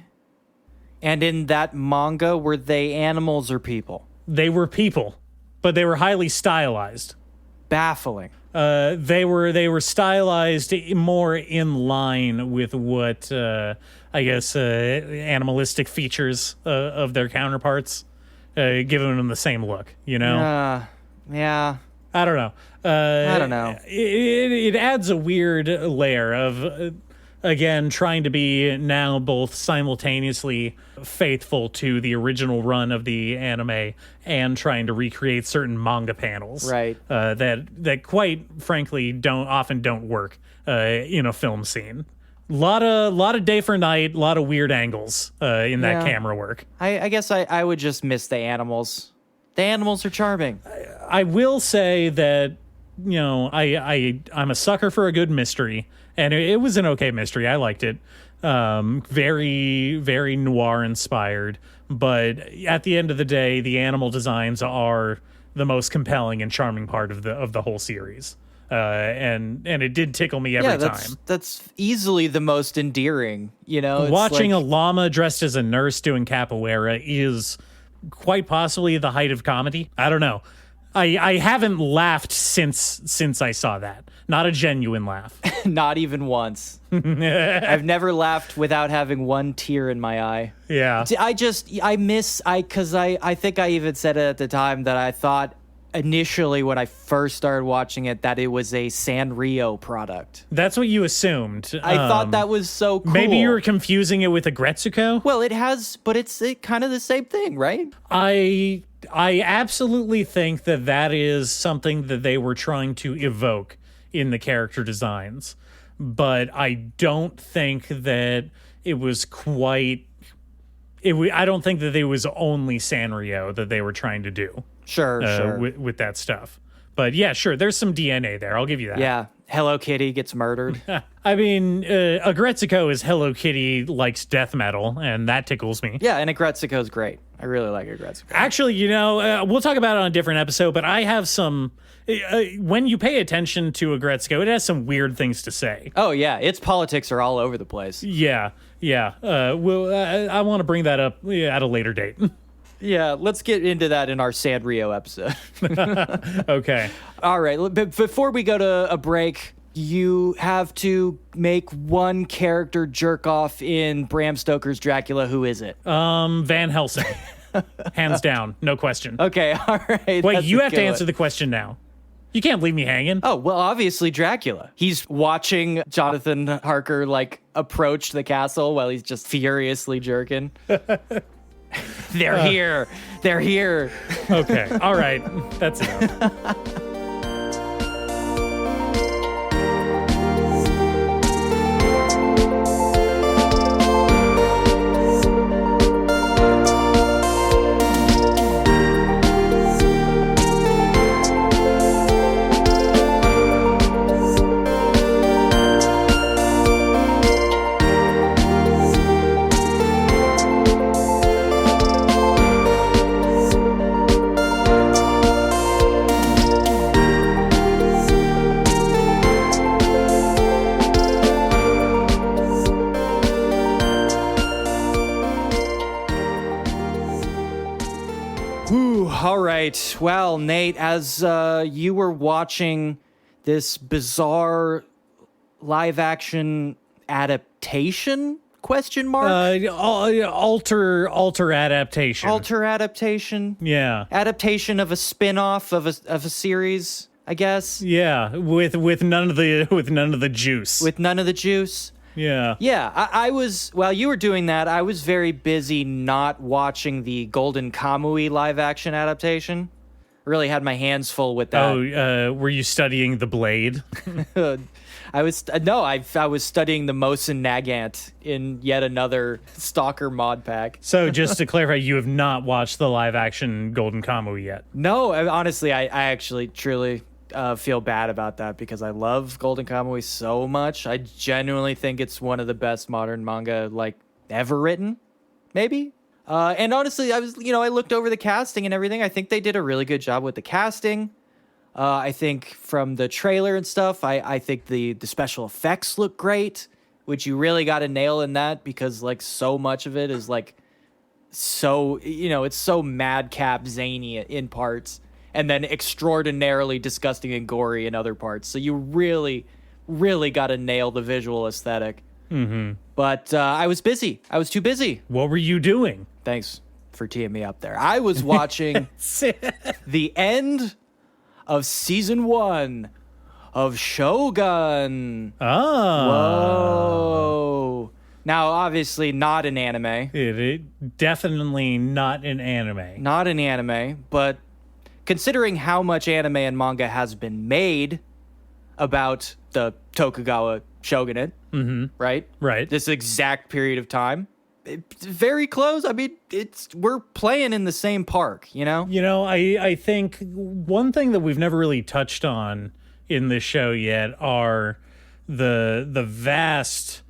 And in that manga, were they animals or people? They were people, but they were highly stylized. Baffling. They were stylized more in line with what I guess animalistic features of their counterparts, giving them the same look. Yeah. I don't know. I don't know. It adds a weird layer of, again, trying to be now both simultaneously faithful to the original run of the anime and trying to recreate certain manga panels, right? That quite frankly don't work in a film scene. Lot of day for night, a lot of weird angles in that camera work. I guess I would just miss the animals. The animals are charming. I will say that, I'm a sucker for a good mystery, and it was an okay mystery. I liked it. Very, very noir inspired, but at the end of the day, the animal designs are the most compelling and charming part of the whole series. And it did tickle me every time. That's easily the most endearing, It's watching a llama dressed as a nurse doing capoeira is quite possibly the height of comedy. I don't know. I haven't laughed since I saw that. Not a genuine laugh. Not even once. I've never laughed without having one tear in my eye. Yeah. I think I even said it at the time that I thought initially when I first started watching it that it was a Sanrio product. That's what you assumed. I thought that was so cool. Maybe you were confusing it with a Gretsuko? Well, it has, but it's kind of the same thing, right? I absolutely think that is something that they were trying to evoke in the character designs, but I don't think that it was quite... I don't think that it was only Sanrio that they were trying to do. Sure. With that stuff. But yeah, sure, there's some DNA there. I'll give you that. Yeah, Hello Kitty gets murdered. I mean, a Gretsuko is Hello Kitty likes death metal, and that tickles me. Yeah, and a Gretsuko's great. I really like a Gretsuko. Actually, we'll talk about it on a different episode, but I have some... when you pay attention to a Gretsuko, it has some weird things to say. Oh, yeah, its politics are all over the place. Yeah. I want to bring that up at a later date. Yeah, let's get into that in our Sanrio episode. Okay. All right, but before we go to a break, you have to make one character jerk off in Bram Stoker's Dracula. Who is it? Van Helsing. Hands down, no question. Okay, all right. Wait, you have to answer the question now. You can't leave me hanging. Oh, well, obviously Dracula. He's watching Jonathan Harker, like, approach the castle while he's just furiously jerking. They're here. They're here. Okay. All right. That's enough. All right. Well, Nate, as you were watching this bizarre live-action adaptation? Question mark. Alter adaptation. Alter adaptation. Yeah. Adaptation of a spin-off of a series, I guess. Yeah. With none of the juice. With none of the juice. Yeah. Yeah, I was, while you were doing that, I was very busy not watching the Golden Kamui live-action adaptation. Really had my hands full with that. Oh, were you studying The Blade? I was studying the Mosin Nagant in yet another Stalker mod pack. So just to clarify, you have not watched the live-action Golden Kamui yet? No, honestly, I actually truly feel bad about that because I love Golden Kamui so much. I genuinely think it's one of the best modern manga like ever written, maybe. And honestly, I looked over the casting and everything. I think they did a really good job with the casting. I think from the trailer and stuff, I think the special effects look great, which you really got to nail in that because like so much of it is like so, it's so madcap zany in parts. And then extraordinarily disgusting and gory in other parts. So you really, really got to nail the visual aesthetic. Mm-hmm. But I was busy. I was too busy. What were you doing? Thanks for teeing me up there. I was watching the end of season 1 of Shogun. Oh. Whoa. Now, obviously, not an anime. It definitely not an anime. Not an anime, but considering how much anime and manga has been made about the Tokugawa shogunate, right? Right. This exact period of time, it's very close. I mean, we're playing in the same park, I think one thing that we've never really touched on in this show yet are the vast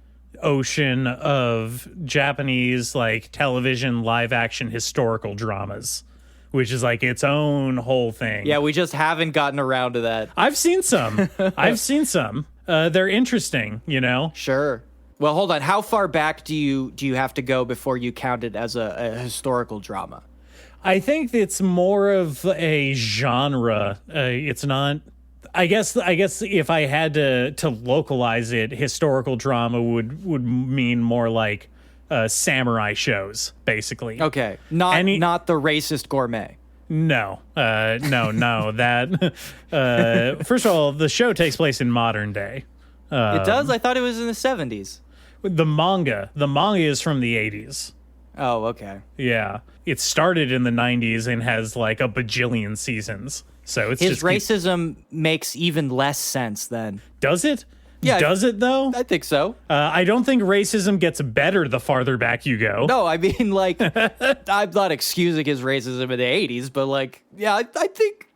ocean of Japanese like television live action historical dramas, which is like its own whole thing. Yeah, we just haven't gotten around to that. I've seen some. They're interesting, Sure. Well, hold on. How far back do you have to go before you count it as a historical drama? I think it's more of a genre. It's not. I guess if I had to localize it, historical drama would mean more like samurai shows, basically. Okay, not the racist gourmet. No. That first of all, the show takes place in modern day. It does. I thought it was in the 70s. The manga is from the 80s. Oh, okay. Yeah, it started in the 90s and has like a bajillion seasons. So it's his racism makes even less sense then. Does it? Yeah. Does it though? I think so. I don't think racism gets better the farther back you go. No, I mean, like, I'm not excusing his racism in the 80s, but like, yeah, I think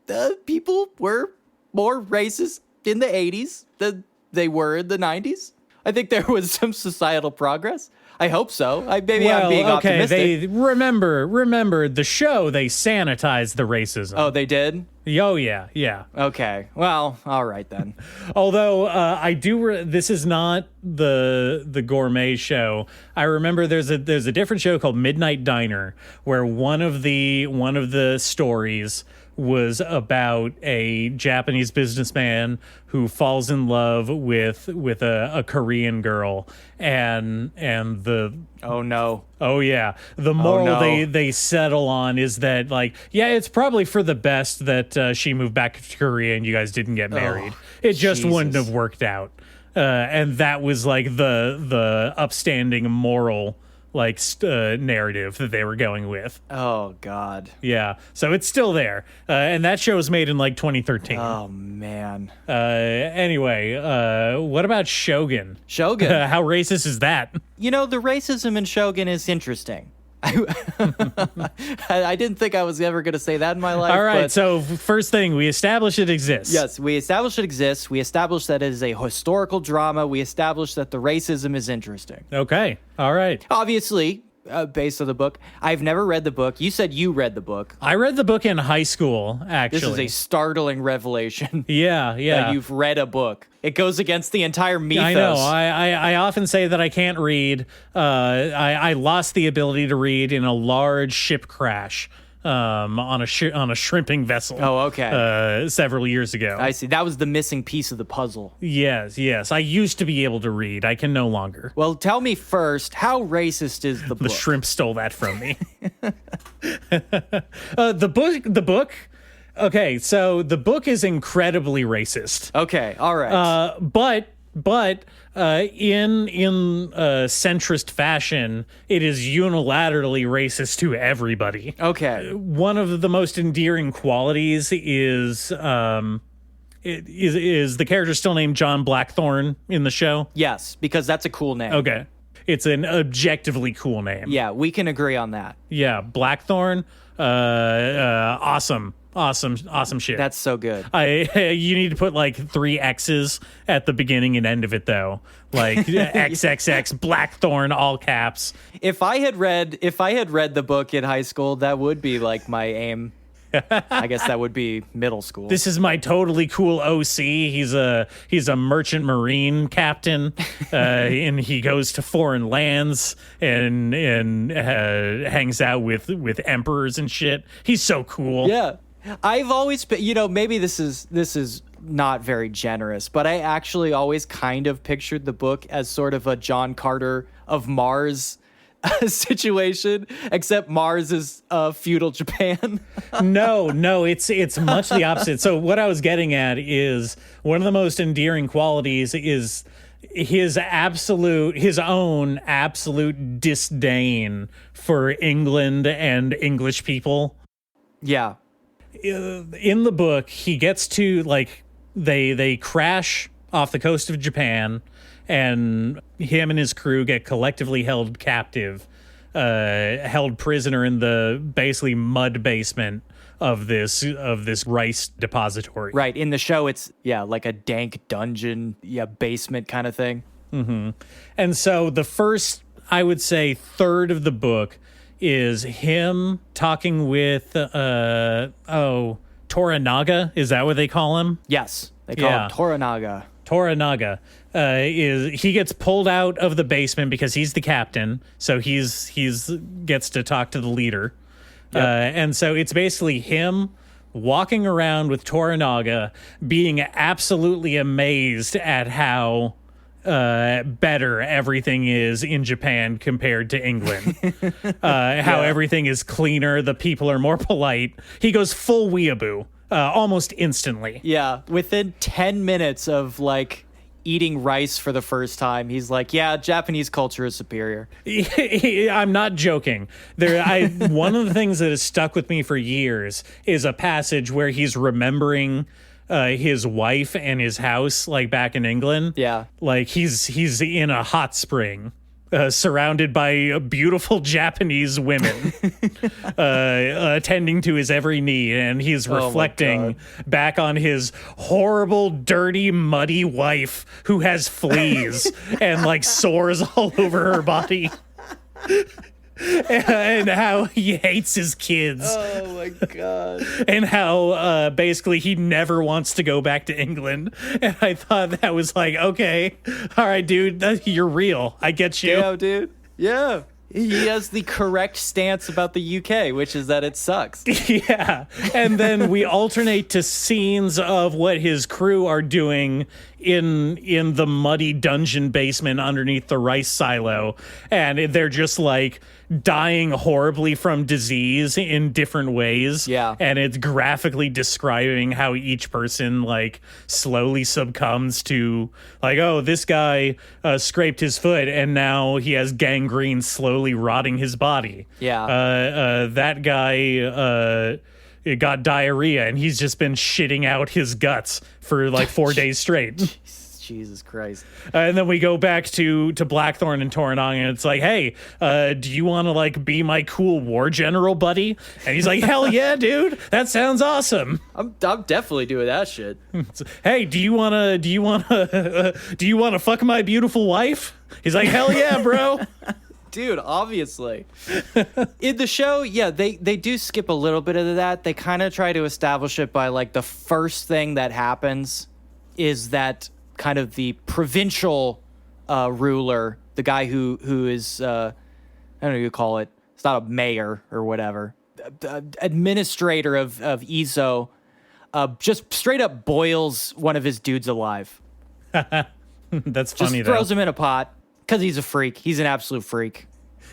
the people were more racist in the 80s than they were in the 90s. I think there was some societal progress. I hope so. I'm being optimistic. They remember the show. They sanitized the racism. Oh, they did? Oh yeah. Okay. Well, all right then. Although I do. This is not the gourmet show. I remember there's a different show called Midnight Diner where one of the stories was about a Japanese businessman who falls in love with a Korean girl, and the Oh no. oh yeah, the moral no. they settle on is that, like, yeah, it's probably for the best that she moved back to Korea and you guys didn't get married. It just wouldn't Jesus. have worked out, and that was like the upstanding moral, like, narrative that they were going with. Oh God. Yeah, so it's still there, and that show was made in like 2013. Oh man. Anyway, what about Shogun? Shogun. How racist is that? You know, the racism in Shogun is interesting. I didn't think I was ever going to say that in my life. All right, but so first thing, we establish it exists. yes, we established it exists. We established that it is a historical drama. We established that the racism is interesting. Okay, all right. Obviously, based on the book. I've never read the book. You said you read the book. I read the book in high school, actually. This is a startling revelation. Yeah. That you've read a book. It goes against the entire mythos. I know. I often say that I can't read. I lost the ability to read in a large ship crash on a shrimping vessel. Oh, okay. Several years ago. I see. That was the missing piece of the puzzle. Yes. I used to be able to read. I can no longer. Well, tell me first, how racist is the book? The shrimp stole that from me. The book. Okay, so the book is incredibly racist. Okay, all right. But in centrist fashion, it is unilaterally racist to everybody. Okay. One of the most endearing qualities is the character still named John Blackthorne in the show? Yes, because that's a cool name. Okay. It's an objectively cool name. Yeah, we can agree on that. Yeah, Blackthorne, awesome shit. That's so good. You need to put like 3 X's at the beginning and end of it, though. Like XXX Blackthorne, all caps. If I had read the book in high school, that would be like my aim. I guess that would be middle school. This is my totally cool OC. He's a merchant marine captain, and he goes to foreign lands and hangs out with emperors and shit. He's so cool. Yeah. I've always been, maybe this is not very generous, but I actually always kind of pictured the book as sort of a John Carter of Mars situation, except Mars is feudal Japan. No, it's much the opposite. So what I was getting at is one of the most endearing qualities is his own absolute disdain for England and English people. Yeah. In the book, he gets to, like, they crash off the coast of Japan, and him and his crew get collectively held captive, held prisoner in the basically mud basement of this rice depository. Right. In the show, it's like a dank dungeon, basement kind of thing. Mm-hmm. And so the first, I would say, third of the book is him talking with Toranaga. Is that what they call him? Yes, they call him Toranaga. Toranaga he gets pulled out of the basement because he's the captain, so he's gets to talk to the leader. Yep. And so it's basically him walking around with Toranaga, being absolutely amazed at how better everything is in Japan compared to England. How everything is cleaner, the people are more polite. He goes full weeaboo almost instantly. Yeah, within 10 minutes of like eating rice for the first time, he's like, yeah, Japanese culture is superior. I'm not joking. One of the things that has stuck with me for years is a passage where he's remembering his wife and his house, like back in England. Yeah. Like he's in a hot spring, surrounded by beautiful Japanese women, attending to his every need, and he's reflecting back on his horrible, dirty, muddy wife who has fleas and like sores all over her body. And how he hates his kids. Oh my god. And how basically he never wants to go back to England. And I thought that was like, okay, all right, dude, you're real. I get you. Yeah, dude. Yeah. He has the correct stance about the UK, which is that it sucks. Yeah. And then we alternate to scenes of what his crew are doing in the muddy dungeon basement underneath the rice silo. And they're just like dying horribly from disease in different ways. Yeah. And it's graphically describing how each person like slowly succumbs to like, oh, this guy scraped his foot and now he has gangrene slowly rotting his body. Yeah. That guy it got diarrhea and he's just been shitting out his guts for like 4 days straight. Jesus Christ. And then we go back to Blackthorn and Toranong, and it's like, hey, do you want to like be my cool war general buddy? And he's like, hell yeah, dude, that sounds awesome. I'm definitely doing that shit. Hey, do you wanna fuck my beautiful wife? He's like, hell yeah, bro. Dude, obviously. In the show, yeah, they do skip a little bit of that. They kind of try to establish it by like the first thing that happens is that kind of the provincial ruler, the guy who is, I don't know what you call it. It's not a mayor or whatever. Administrator of Izo just straight up boils one of his dudes alive. That's funny, just throws him in a pot because he's a freak. He's an absolute freak.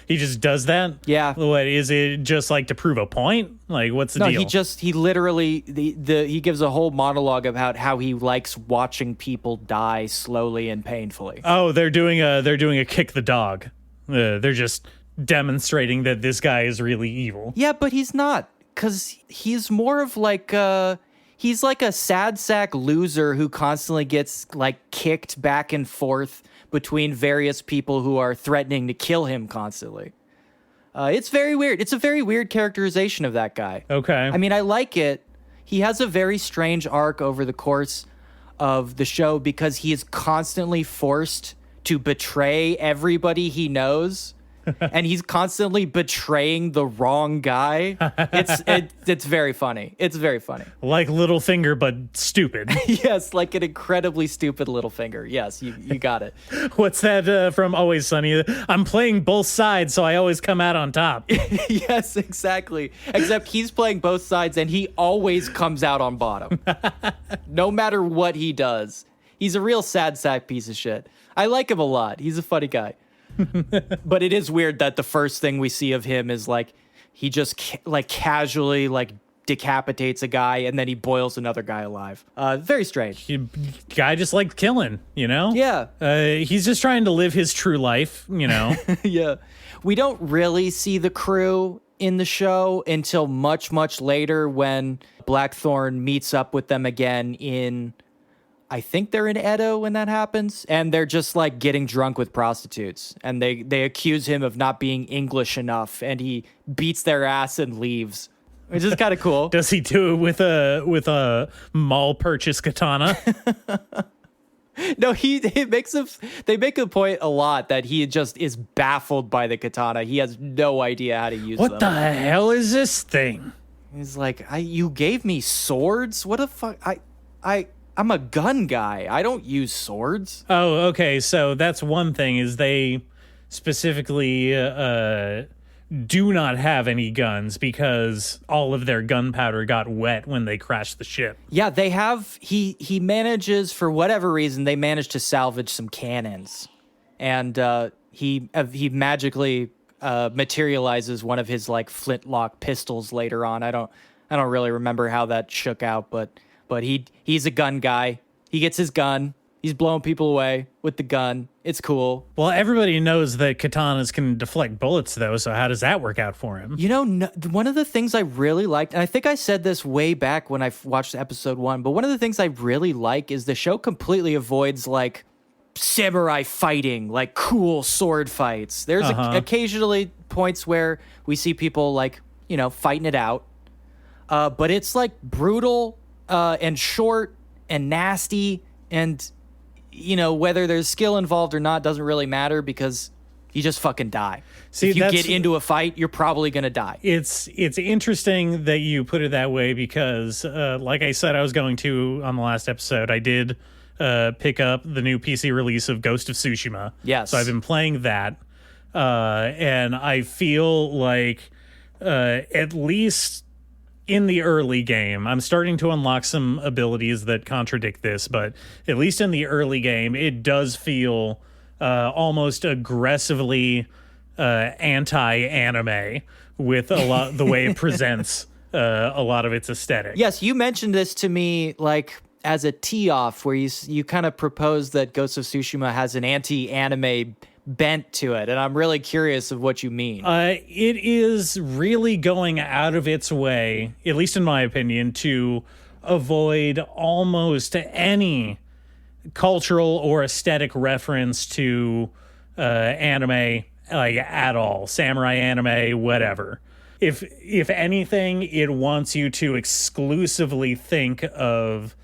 He just does that? Yeah. What, is it just like to prove a point? Like, what's the deal? No, he literally, he gives a whole monologue about how he likes watching people die slowly and painfully. Oh, they're doing a kick the dog. They're just demonstrating that this guy is really evil. Yeah, but he's not, because he's more of like, he's like a sad sack loser who constantly gets like kicked back and forth between various people who are threatening to kill him constantly. It's very weird. It's a very weird characterization of that guy. Okay. I mean, I like it. He has a very strange arc over the course of the show because he is constantly forced to betray everybody he knows. And he's constantly betraying the wrong guy. It's very funny. It's very funny. Like Littlefinger, but stupid. Yes, like an incredibly stupid Littlefinger. Yes, you got it. What's that from Always Sunny? I'm playing both sides, so I always come out on top. Yes, exactly. Except he's playing both sides, and he always comes out on bottom. No matter what he does. He's a real sad sack piece of shit. I like him a lot. He's a funny guy. But it is weird that the first thing we see of him is like he just casually like decapitates a guy and then he boils another guy alive. Very strange. Guy just liked killing, you know? Yeah. He's just trying to live his true life, you know? Yeah. We don't really see the crew in the show until much, much later when Blackthorn meets up with them again in... I think they're in Edo when that happens, and they're just like getting drunk with prostitutes, and they accuse him of not being English enough, and he beats their ass and leaves, which is kind of cool. Does he do it with a mall purchase katana? No, they make a point a lot that he just is baffled by the katana. He has no idea how to use them. What the hell is this thing? He's like, you gave me swords? What the fuck? I'm a gun guy. I don't use swords. Oh, okay. So that's one thing is they specifically do not have any guns because all of their gunpowder got wet when they crashed the ship. Yeah, they have. He manages, for whatever reason, they managed to salvage some cannons. And he magically materializes one of his like flintlock pistols later on. I don't really remember how that shook out, but he's a gun guy. He gets his gun. He's blowing people away with the gun. It's cool. Well, everybody knows that katanas can deflect bullets, though, so how does that work out for him? You know, one of the things I really liked, and I think I said this way back when I watched episode 1, but one of the things I really like is the show completely avoids, like, samurai fighting, like, cool sword fights. There's occasionally points where we see people, like, you know, fighting it out. But it's, like, brutal and short and nasty, and, you know, whether there's skill involved or not doesn't really matter because you just fucking die. See, if you get into a fight, you're probably going to die. It's interesting that you put it that way because, like I said, I was going to on the last episode, I did pick up the new PC release of Ghost of Tsushima. Yes. So I've been playing that. And I feel like at least in the early game, I'm starting to unlock some abilities that contradict this, but at least in the early game, it does feel almost aggressively anti-anime with a lot the way it presents a lot of its aesthetic. Yes, you mentioned this to me like as a tee-off where you kind of proposed that Ghost of Tsushima has an anti-anime bent to it, and I'm really curious of what you mean. It is really going out of its way, at least in my opinion, to avoid almost any cultural or aesthetic reference to anime, like at all, samurai anime, whatever. If anything, it wants you to exclusively think of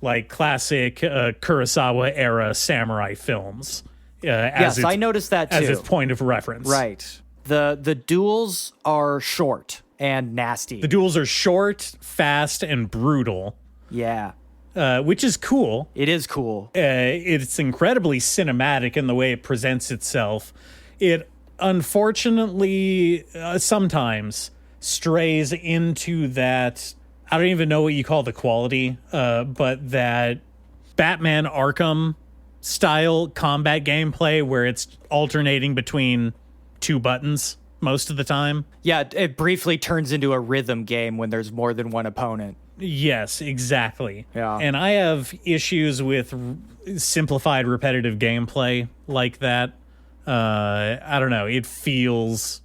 like classic Kurosawa era samurai films. Yes, I noticed that too. As its point of reference. Right. The duels are short and nasty. The duels are short, fast, and brutal. Yeah. Which is cool. It is cool. It's incredibly cinematic in the way it presents itself. It unfortunately sometimes strays into that, I don't even know what you call the quality, but that Batman Arkham style combat gameplay where it's alternating between two buttons most of the time. Yeah, it briefly turns into a rhythm game when there's more than one opponent. Yes, exactly. Yeah. And I have issues with simplified repetitive gameplay like that. I don't know. It feels,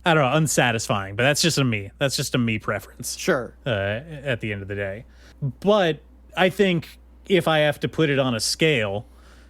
I don't know, unsatisfying, but that's just a me preference. Sure. At the end of the day. But I think if I have to put it on a scale,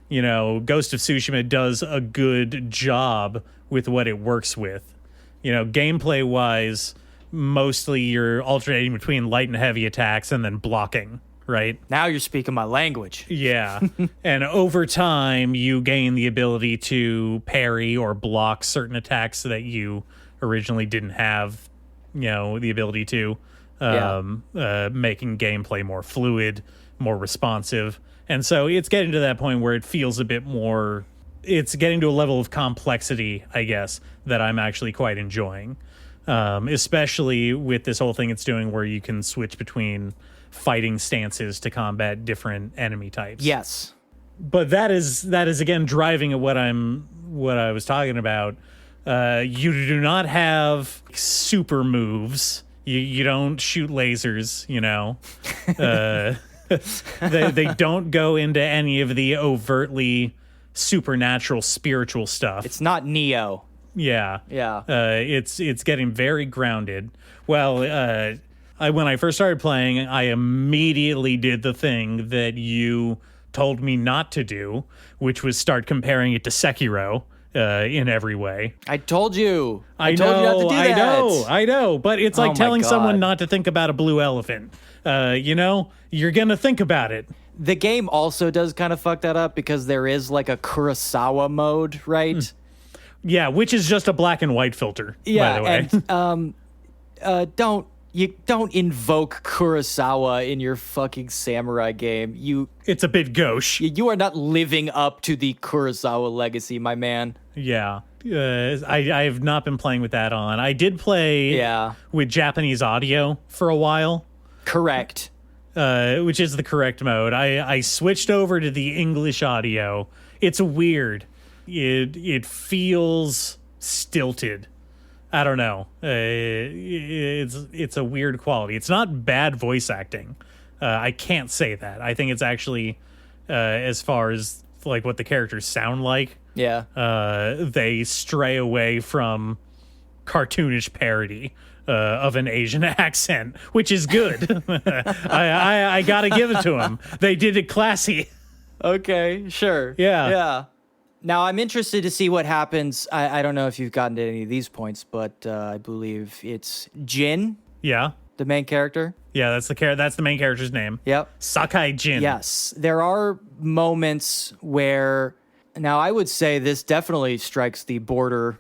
you know, Ghost of Tsushima does a good job with what it works with. You know, gameplay wise, mostly you're alternating between light and heavy attacks and then blocking, right? Now you're speaking my language. Yeah. And over time, you gain the ability to parry or block certain attacks that you originally didn't have, you know, the ability to, making gameplay more fluid, more responsive. And so it's getting to that point where it feels a bit more, it's getting to a level of complexity, I guess, that I'm actually quite enjoying. Especially with this whole thing it's doing where you can switch between fighting stances to combat different enemy types. Yes. But that is again driving at what I was talking about. You do not have super moves. You don't shoot lasers, you know. They don't go into any of the overtly supernatural spiritual stuff. It's not Neo. Yeah. It's getting very grounded. Well, when I first started playing, I immediately did the thing that you told me not to do, which was start comparing it to Sekiro in every way. I told you. I told you not to do that. I know. But it's like telling someone not to think about a blue elephant. You know, you're going to think about it. The game also does kind of fuck that up because there is like a Kurosawa mode, right? Yeah, which is just a black and white filter, by the way. And don't invoke Kurosawa in your fucking samurai game. It's a bit gauche. You are not living up to the Kurosawa legacy, my man. Yeah. I have not been playing with that on. I did play with Japanese audio for a while. Correct. Which is the correct mode. I switched over to the English audio. It's weird. It feels stilted. I don't know. It's a weird quality. It's not bad voice acting. I can't say that. I think it's actually, as far as like what the characters sound like, they stray away from cartoonish parody of an Asian accent, which is good. I gotta give it to them. They did it classy. Okay, sure. Yeah. Now, I'm interested to see what happens. I don't know if you've gotten to any of these points, but I believe it's Jin. Yeah. The main character. Yeah, that's the main character's name. Yep. Sakai Jin. Yes. There are moments where, now I would say this definitely strikes the border.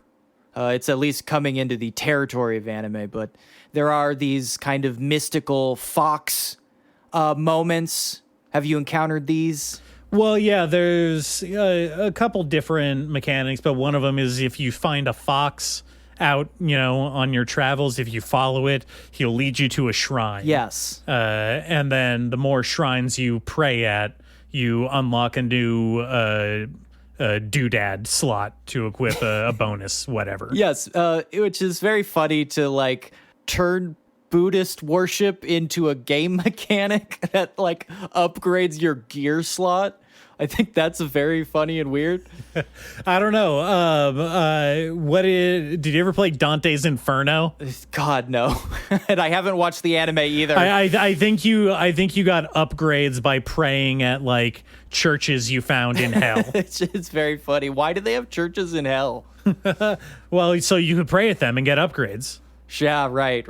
It's at least coming into the territory of anime, but there are these kind of mystical fox moments. Have you encountered these? Well, yeah, there's a couple different mechanics, but one of them is if you find a fox out, on your travels, if you follow it, he'll lead you to a shrine. Yes. And then the more shrines you pray at, you unlock a new doodad slot to equip a bonus, whatever. Yes, which is very funny to like turn Buddhist worship into a game mechanic that like upgrades your gear slot. I think that's very funny and weird. I don't know. Did you ever play Dante's Inferno? God, no. And I haven't watched the anime either. I think you got upgrades by praying at like churches you found in hell. It's very funny. Why do they have churches in hell? Well, so you could pray at them and get upgrades. Yeah, right.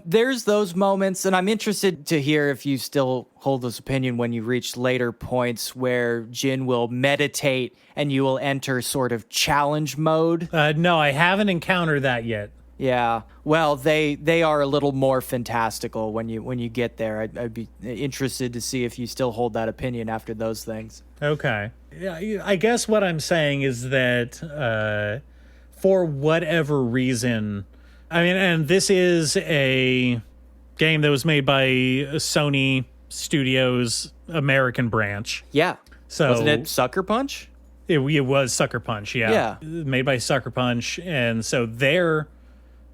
There's those moments, and I'm interested to hear if you still hold this opinion when you reach later points where Jin will meditate and you will enter sort of challenge mode. No, I haven't encountered that yet. Yeah, well, they are a little more fantastical when you get there. I'd be interested to see if you still hold that opinion after those things. Okay. Yeah, I guess what I'm saying is that for whatever reason, I mean, and this is a game that was made by Sony Studios American branch. Yeah. So wasn't it Sucker Punch? It was Sucker Punch, yeah. Yeah. Made by Sucker Punch, and so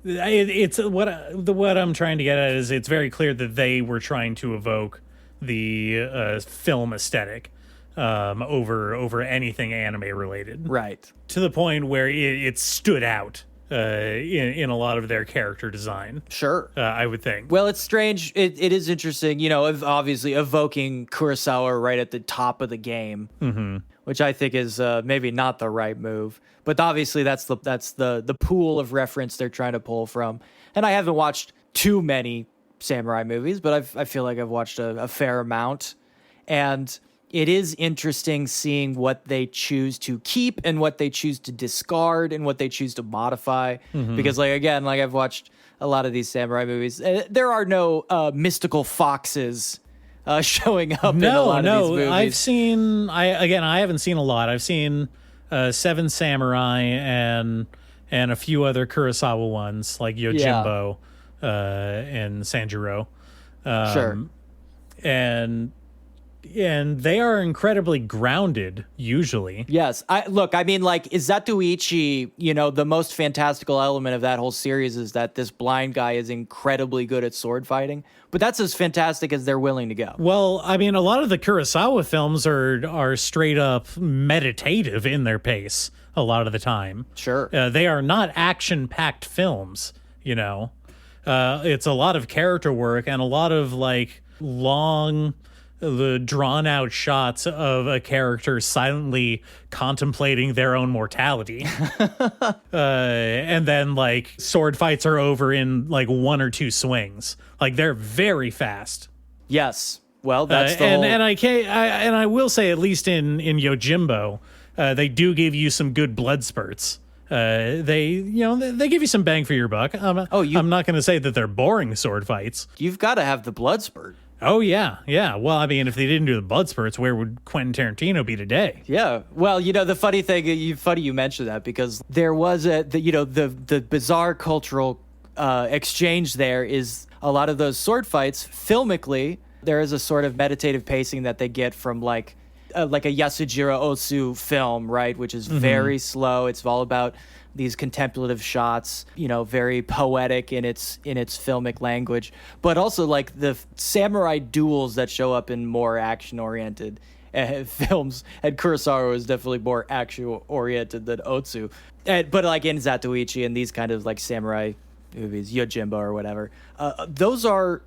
it's what I'm trying to get at is it's very clear that they were trying to evoke the film aesthetic over anything anime related. Right. To the point where it stood out in a lot of their character design. Sure. I would think. Well, it's strange. It is interesting, obviously evoking Kurosawa right at the top of the game, which I think is maybe not the right move. But obviously that's the pool of reference they're trying to pull from. And I haven't watched too many samurai movies, but I feel like I've watched a fair amount. And it is interesting seeing what they choose to keep and what they choose to discard and what they choose to modify. Because, I've watched a lot of these samurai movies. There are no mystical foxes showing up in a lot of these movies. I've seen. I haven't seen a lot. I've seen Seven Samurai and a few other Kurosawa ones like Yojimbo and Sanjuro. Sure. And they are incredibly grounded, usually. Yes. Izatu Ichi, the most fantastical element of that whole series is that this blind guy is incredibly good at sword fighting. But that's as fantastic as they're willing to go. Well, I mean, a lot of the Kurosawa films are straight up meditative in their pace a lot of the time. Sure. They are not action-packed films, It's a lot of character work and a lot of, long... the drawn out shots of a character silently contemplating their own mortality. And then sword fights are over in one or two swings. They're very fast. Yes. Well, that's the and I will say, at least in Yojimbo, they do give you some good blood spurts. They give you some bang for your buck. I'm not going to say that they're boring sword fights. You've got to have the blood spurt. Oh, yeah. Well, I mean, if they didn't do the blood spurts, where would Quentin Tarantino be today? Yeah. Well, the funny thing, you mentioned that because there was the bizarre cultural exchange there is a lot of those sword fights, filmically, there is a sort of meditative pacing that they get from like a Yasujiro Ozu film, right? Which is very slow. It's all about these contemplative shots, very poetic in its filmic language, but also the samurai duels that show up in more action-oriented films. And Kurosawa was definitely more action-oriented than Otsu. But in Zatoichi and these kind of samurai movies, Yojimbo or whatever, those are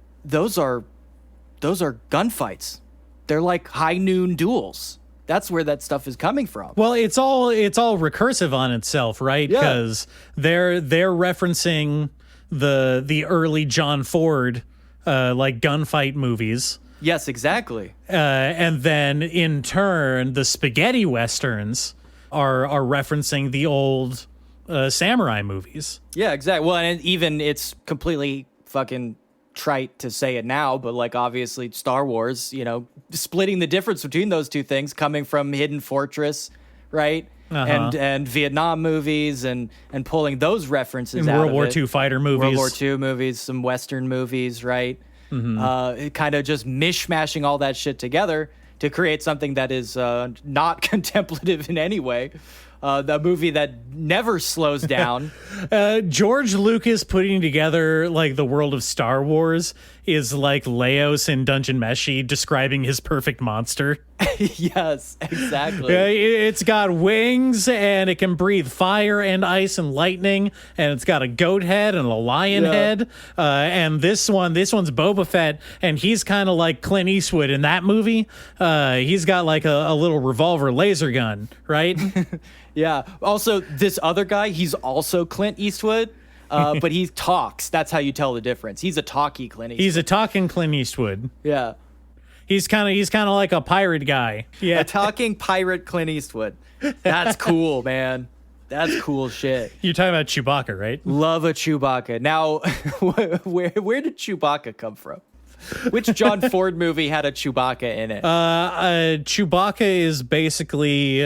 gunfights. They're like high noon duels. That's where that stuff is coming from. Well, it's all recursive on itself, right? Because they're referencing the early John Ford gunfight movies. Yes, exactly. And then in turn, the spaghetti westerns are referencing the old samurai movies. Yeah, exactly. Well, and even it's completely fucking trite to say it now, but like obviously Star Wars, you know, splitting the difference between those two things, coming from Hidden Fortress, right? And Vietnam movies and pulling those references and out World of War it. II fighter movies. World War II movies, some Western movies, right? Kind of just mishmashing all that shit together to create something that is not contemplative in any way. The movie that never slows down. George Lucas putting together like the world of Star Wars is like Leos in Dungeon Meshi describing his perfect monster. Yes, exactly. It's got wings and it can breathe fire and ice and lightning, and it's got a goat head and a lion head. And this one's Boba Fett, and he's kind of like Clint Eastwood in that movie. He's got like a little revolver laser gun, right? Yeah. Also, this other guy, he's also Clint Eastwood, but he talks. That's how you tell the difference. He's a talky Clint Eastwood. He's a talking Clint Eastwood. Yeah. He's kind of like a pirate guy. Yeah. A talking pirate Clint Eastwood. That's cool, man. That's cool shit. You're talking about Chewbacca, right? Love a Chewbacca. Now, where did Chewbacca come from? Which John Ford movie had a Chewbacca in it? Chewbacca is basically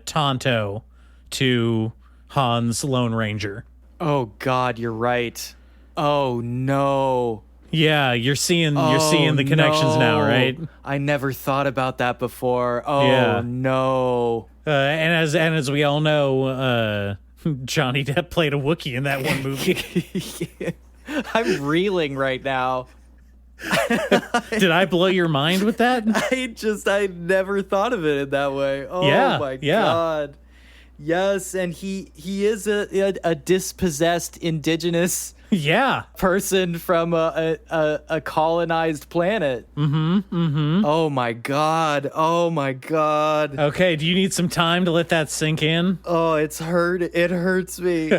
Tonto to Han's Lone Ranger. Oh God, you're right. Oh no. Yeah, you're seeing the connections now, right? I never thought about that before. Oh no. And as we all know, Johnny Depp played a Wookiee in that one movie. I'm reeling right now. Did I blow your mind with that? I never thought of it in that way. Oh my God. Yes, and he is a dispossessed indigenous person from a colonized planet. Oh my God. Okay, do you need some time to let that sink in? Oh, it hurts me.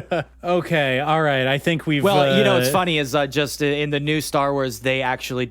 Okay, all right. I think we've Well, you know what's funny is just in the new Star Wars, they actually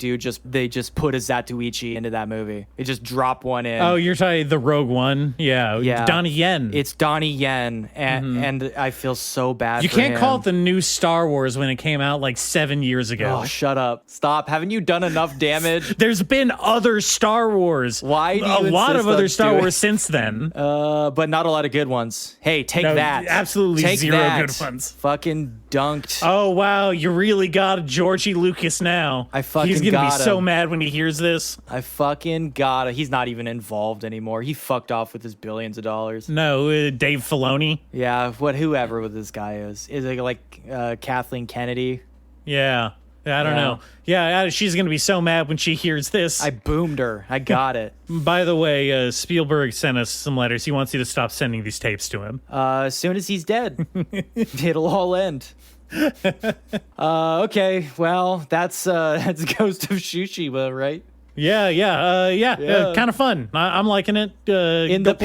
they just put a Zatoichi into that movie. They just drop one in. Oh, you're talking the Rogue One? Yeah. Donnie Yen. It's Donnie Yen, and I feel so bad. You for can't him. call it the new Star Wars when it came out like 7 years ago. Oh, shut up! Stop! Haven't you done enough damage? There's been other Star Wars. Why? Do you a lot of other Star doing... Wars since then. But not a lot of good ones. Hey, take that! Absolutely take zero that. good ones. Fucking dunked. Oh wow, you really got Georgie Lucas now. He's gonna be so mad when he hears this. I fucking got it. He's not even involved anymore. He fucked off with his billions of dollars. No, Dave Filoni. Yeah, whoever this guy is it like Kathleen Kennedy? Yeah, I don't know. Yeah, she's gonna be so mad when she hears this. I boomed her. I got it. By the way, Spielberg sent us some letters. He wants you to stop sending these tapes to him. As soon as he's dead, it'll all end. Okay, well, that's Ghost of Tsushima, right? Yeah. Kind of fun. I'm liking it. In the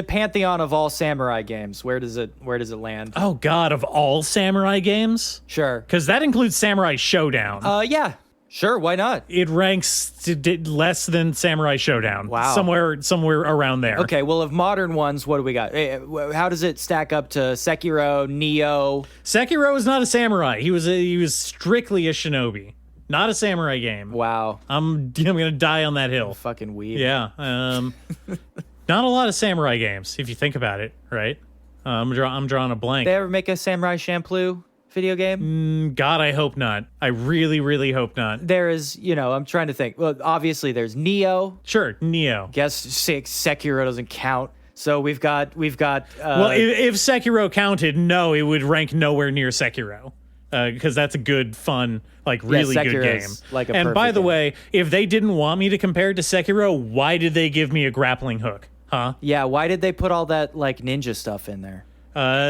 pantheon of all samurai games, where does it land? Oh God, of all samurai games? Sure, because that includes Samurai Showdown. Yeah, sure. Why not? It ranks less than Samurai Showdown. Wow, somewhere around there. Okay, well, of modern ones, what do we got? How does it stack up to Sekiro, Nioh? Sekiro is not a samurai. He was strictly a shinobi. Not a samurai game. Wow. I'm gonna die on that hill. Fucking weeb. Yeah. Not a lot of samurai games, if you think about it, right? I'm drawing a blank. They ever make a Samurai Champloo video game? God, I hope not. I really, really hope not. There is, I'm trying to think. Well, obviously there's Nioh. Sure, Nioh. Guess Sekiro doesn't count. So we've got. Well, if Sekiro counted, no, it would rank nowhere near Sekiro. Because that's a good, fun, like really good game. And by the way, if they didn't want me to compare it to Sekiro, why did they give me a grappling hook? Huh? Yeah, why did they put all that like ninja stuff in there?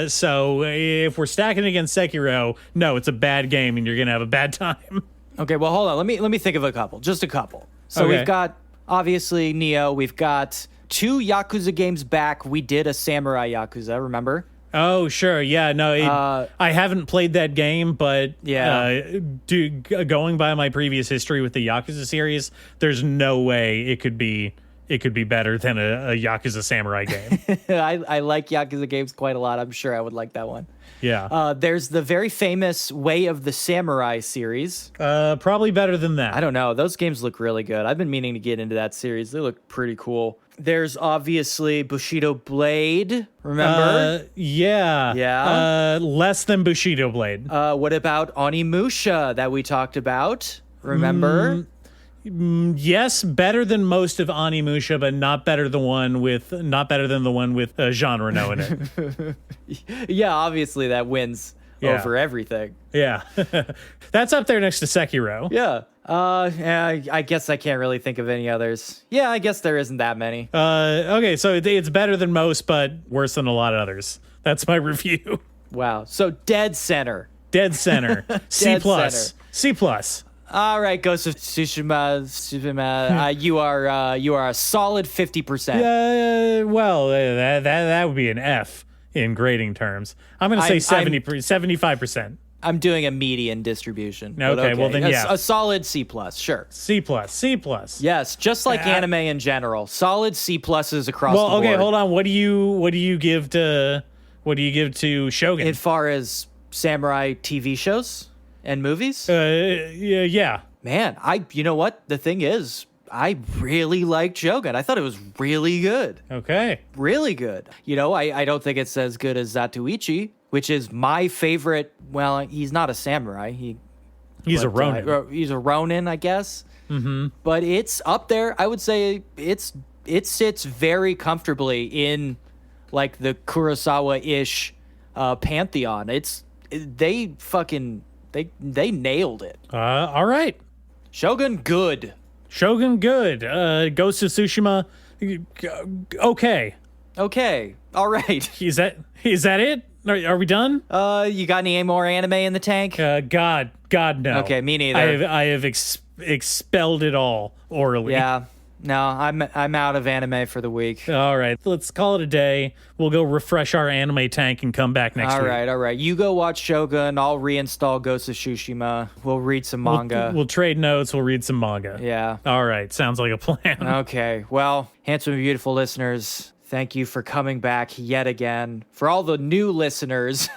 So if we're stacking against Sekiro, no, it's a bad game and you're gonna have a bad time. Okay, well hold on. Let me think of just a couple. So we've got obviously Nioh. We've got 2 Yakuza games back. We did a Samurai Yakuza, remember? Oh, sure. Yeah, no, I haven't played that game, but going by my previous history with the Yakuza series, there's no way it could be it could be better than a Yakuza Samurai game. I like Yakuza games quite a lot. I'm sure I would like that one. Yeah. There's the very famous Way of the Samurai series. Probably better than that. I don't know. Those games look really good. I've been meaning to get into that series. They look pretty cool. There's obviously Bushido Blade. Remember? Yeah. Yeah. Less than Bushido Blade. What about Onimusha that we talked about? Remember? Yes, better than most of Onimusha, but not better than the one with Jean Reno in it. Yeah, obviously that wins over everything. Yeah. That's up there next to Sekiro. Yeah. I guess I can't really think of any others. Yeah, I guess there isn't that many. Okay, so it's better than most, but worse than a lot of others. That's my review. Wow. So Dead Center. Dead Center. C+. Center. C+. All right, Ghost of Tsushima. You are a solid 50%. Well, that would be an F in grading terms. I'm going to say 75%. I'm doing a median distribution. Okay, well then, yeah. A solid C+, sure. C+. Yes, just like anime in general. Solid C+s across the board. Okay, hold on. What do you give to Shogun? As far as samurai TV shows and movies? Yeah. Man, you know what? The thing is, I really liked Shogun. I thought it was really good. Okay. Really good. You know, I don't think it's as good as Zatoichi, which is my favorite. Well, he's not a samurai. He's a Ronin. He's a Ronin, I guess. Mm-hmm. But it's up there. I would say it sits very comfortably in like the Kurosawa-ish pantheon. They nailed it. All right. Shogun, good. Ghost of Tsushima, okay. Okay. All right. Is that it? Are we done? You got any more anime in the tank? God, no. Okay, me neither. I have expelled it all orally. Yeah. No, I'm out of anime for the week. All right, let's call it a day. We'll go refresh our anime tank and come back next week. All right. You go watch Shogun. I'll reinstall Ghost of Tsushima. We'll read some manga. We'll trade notes. We'll read some manga. Yeah. All right, sounds like a plan. Okay. Well, handsome, beautiful listeners, thank you for coming back yet again. For all the new listeners,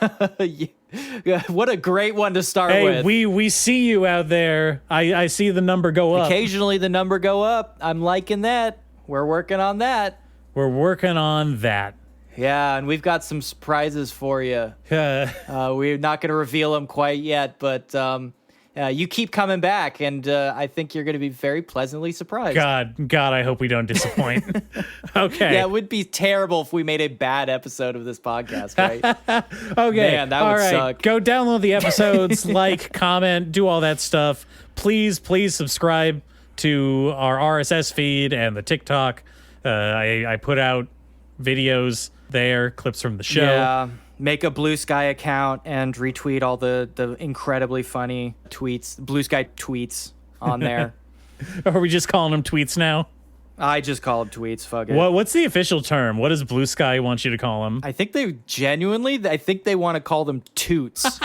what a great one to start with. We see you out there. I see the number go up. Occasionally the number go up. I'm liking that. We're working on that. Yeah, and we've got some surprises for you. We're not going to reveal them quite yet, but you keep coming back, and I think you're going to be very pleasantly surprised. God, I hope we don't disappoint. Okay. Yeah, it would be terrible if we made a bad episode of this podcast, right? Okay. Man, that would suck. Go download the episodes, comment, do all that stuff. Please subscribe to our RSS feed and the TikTok. I put out videos there, clips from the show. Yeah. Make a Blue Sky account and retweet all the incredibly funny tweets, Blue Sky tweets on there. Are we just calling them tweets now? I just call them tweets. Fuck it. What's the official term? What does Blue Sky want you to call them? I think they want to call them toots.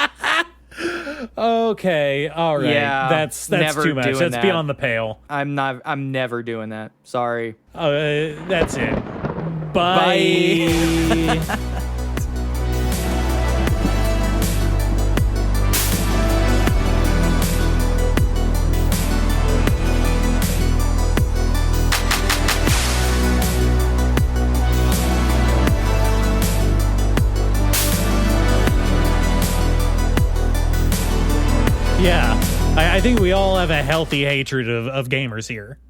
Okay, all right. Yeah, that's never too much. doing That's that. beyond the pale. I'm never doing that. Sorry. That's it. Bye. Yeah, I think we all have a healthy hatred of gamers here.